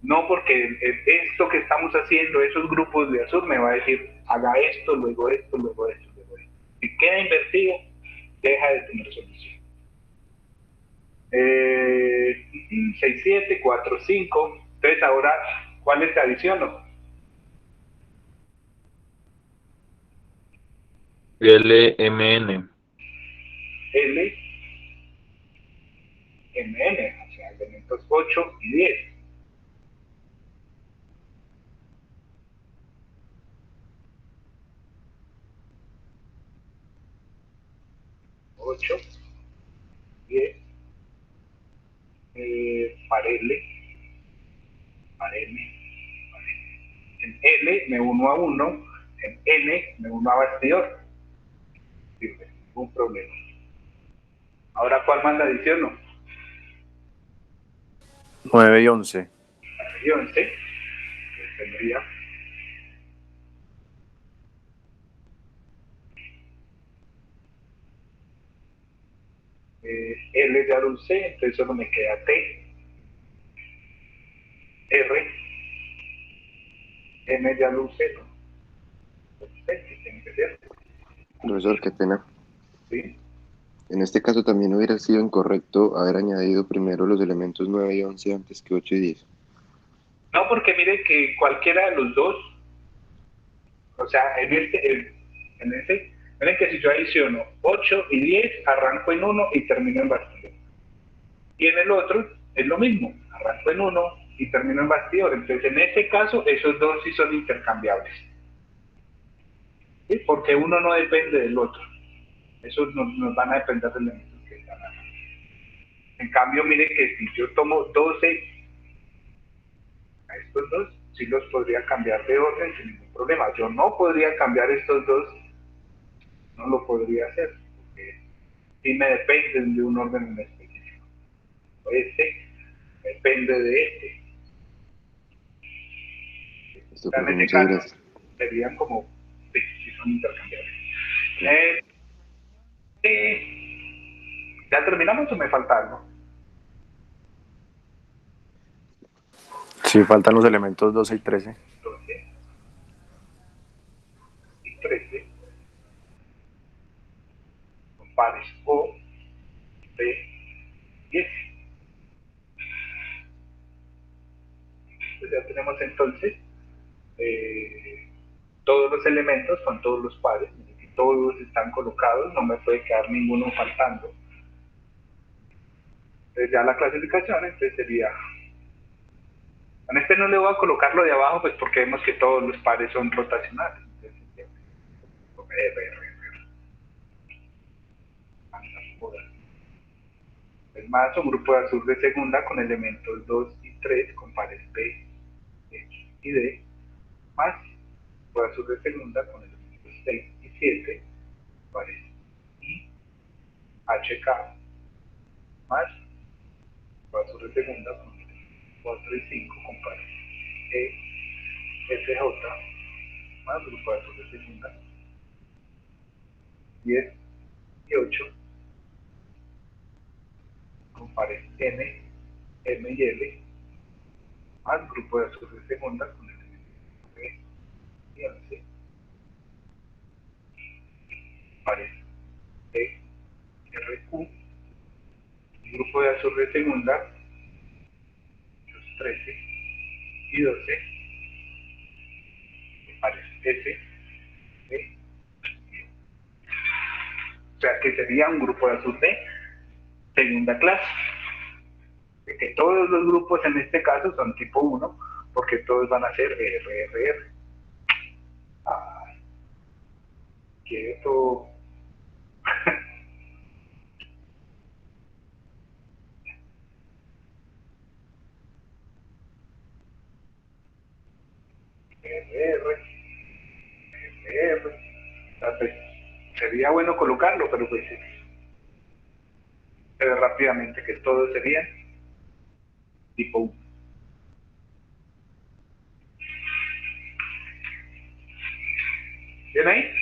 Speaker 1: No, porque esto que estamos haciendo, esos grupos de Azur me va a decir, haga esto, luego esto, luego esto, luego esto. Si queda invertido, deja de tener solución. 6, 7, 4, 5. Entonces ahora, ¿cuáles te adiciono?
Speaker 4: LMN.
Speaker 1: L, MN, o sea, elementos 8 y 10. 8, 10, para L, para M, para N. En L me uno a 1, en N me uno a bastidor. Sin ningún problema. Ahora, ¿cuál más le adiciono?
Speaker 8: 9 y 11.
Speaker 1: Y 11, que tendría L ya lo usé, entonces solo me queda T, R, M ya lo usé, ¿no? Entonces, tiene que ser.
Speaker 2: Profesor, qué pena.
Speaker 1: ¿Sí?
Speaker 2: En este caso también hubiera sido incorrecto haber añadido primero los elementos 9 y 11 antes que 8 y 10.
Speaker 1: No, porque mire que cualquiera de los dos, o sea, miren que si yo adiciono 8 y 10, arranco en 1 y termino en bastidor. Y en el otro es lo mismo, arranco en 1 y termino en bastidor. Entonces, en este caso, esos dos sí son intercambiables. ¿Sí? Porque uno no depende del otro. Esos nos van a depender de elementos que están acá. En cambio, mire que si yo tomo 12 a estos dos, sí los podría cambiar de orden sin ningún problema. Yo no podría cambiar estos dos, no lo podría hacer, porque sí me dependen de un orden en específico. Este depende de este.
Speaker 2: Listo,
Speaker 1: En
Speaker 2: profe,
Speaker 1: este
Speaker 2: muchas
Speaker 1: caso,
Speaker 2: gracias.
Speaker 1: serían como, sí son intercambiables. ¿Ya terminamos o me falta algo?
Speaker 8: Sí, faltan los elementos 12 y 13.
Speaker 1: 12 y 13 con pares O, B, 10. Pues ya tenemos entonces los elementos con todos los pares, y todos están colocados, no me puede quedar ninguno faltando. Entonces ya la clasificación entonces sería, en este no le voy a colocar lo de abajo, pues porque vemos que todos los pares son rotacionales. Entonces, es más un grupo de azur de segunda con elementos 2 y 3 con pares B, H y D, más grupo de azur de segunda con elementos 6 y 7, pares I, H, K, más grupo de azur de segunda con elementos 4 y 5 con pares E, F, J, más grupo de azur de segunda 10 y 8 con pares N, M y L, más grupo de azur de segunda con elementos B y 11, pares E, R, Q, grupo de azur de segunda, los 13 y 12, pares S, B, o sea que sería un grupo de azur de segunda clase. De que todos los grupos en este caso son tipo 1, porque todos van a ser RRR. Ay, quieto. RR, RR. Entonces, sería bueno colocarlo, pero pues se ve rápidamente que todos serían tipo 1. ¿Bien ahí?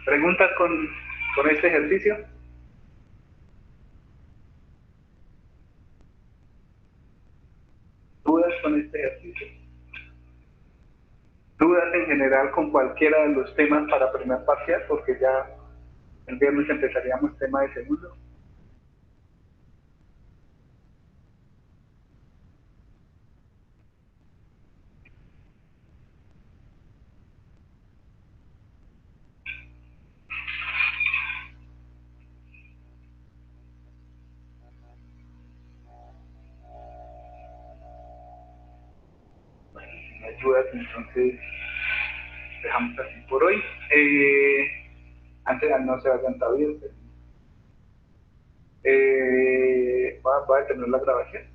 Speaker 1: ¿Preguntas con este ejercicio? ¿Dudas con este ejercicio? ¿Dudas en general con cualquiera de los temas para primer parcial? Porque ya el viernes empezaríamos tema de segundo. Bueno, si no hay dudas, entonces dejamos así por hoy. Antes no se vayan todavía. Va a detener la grabación.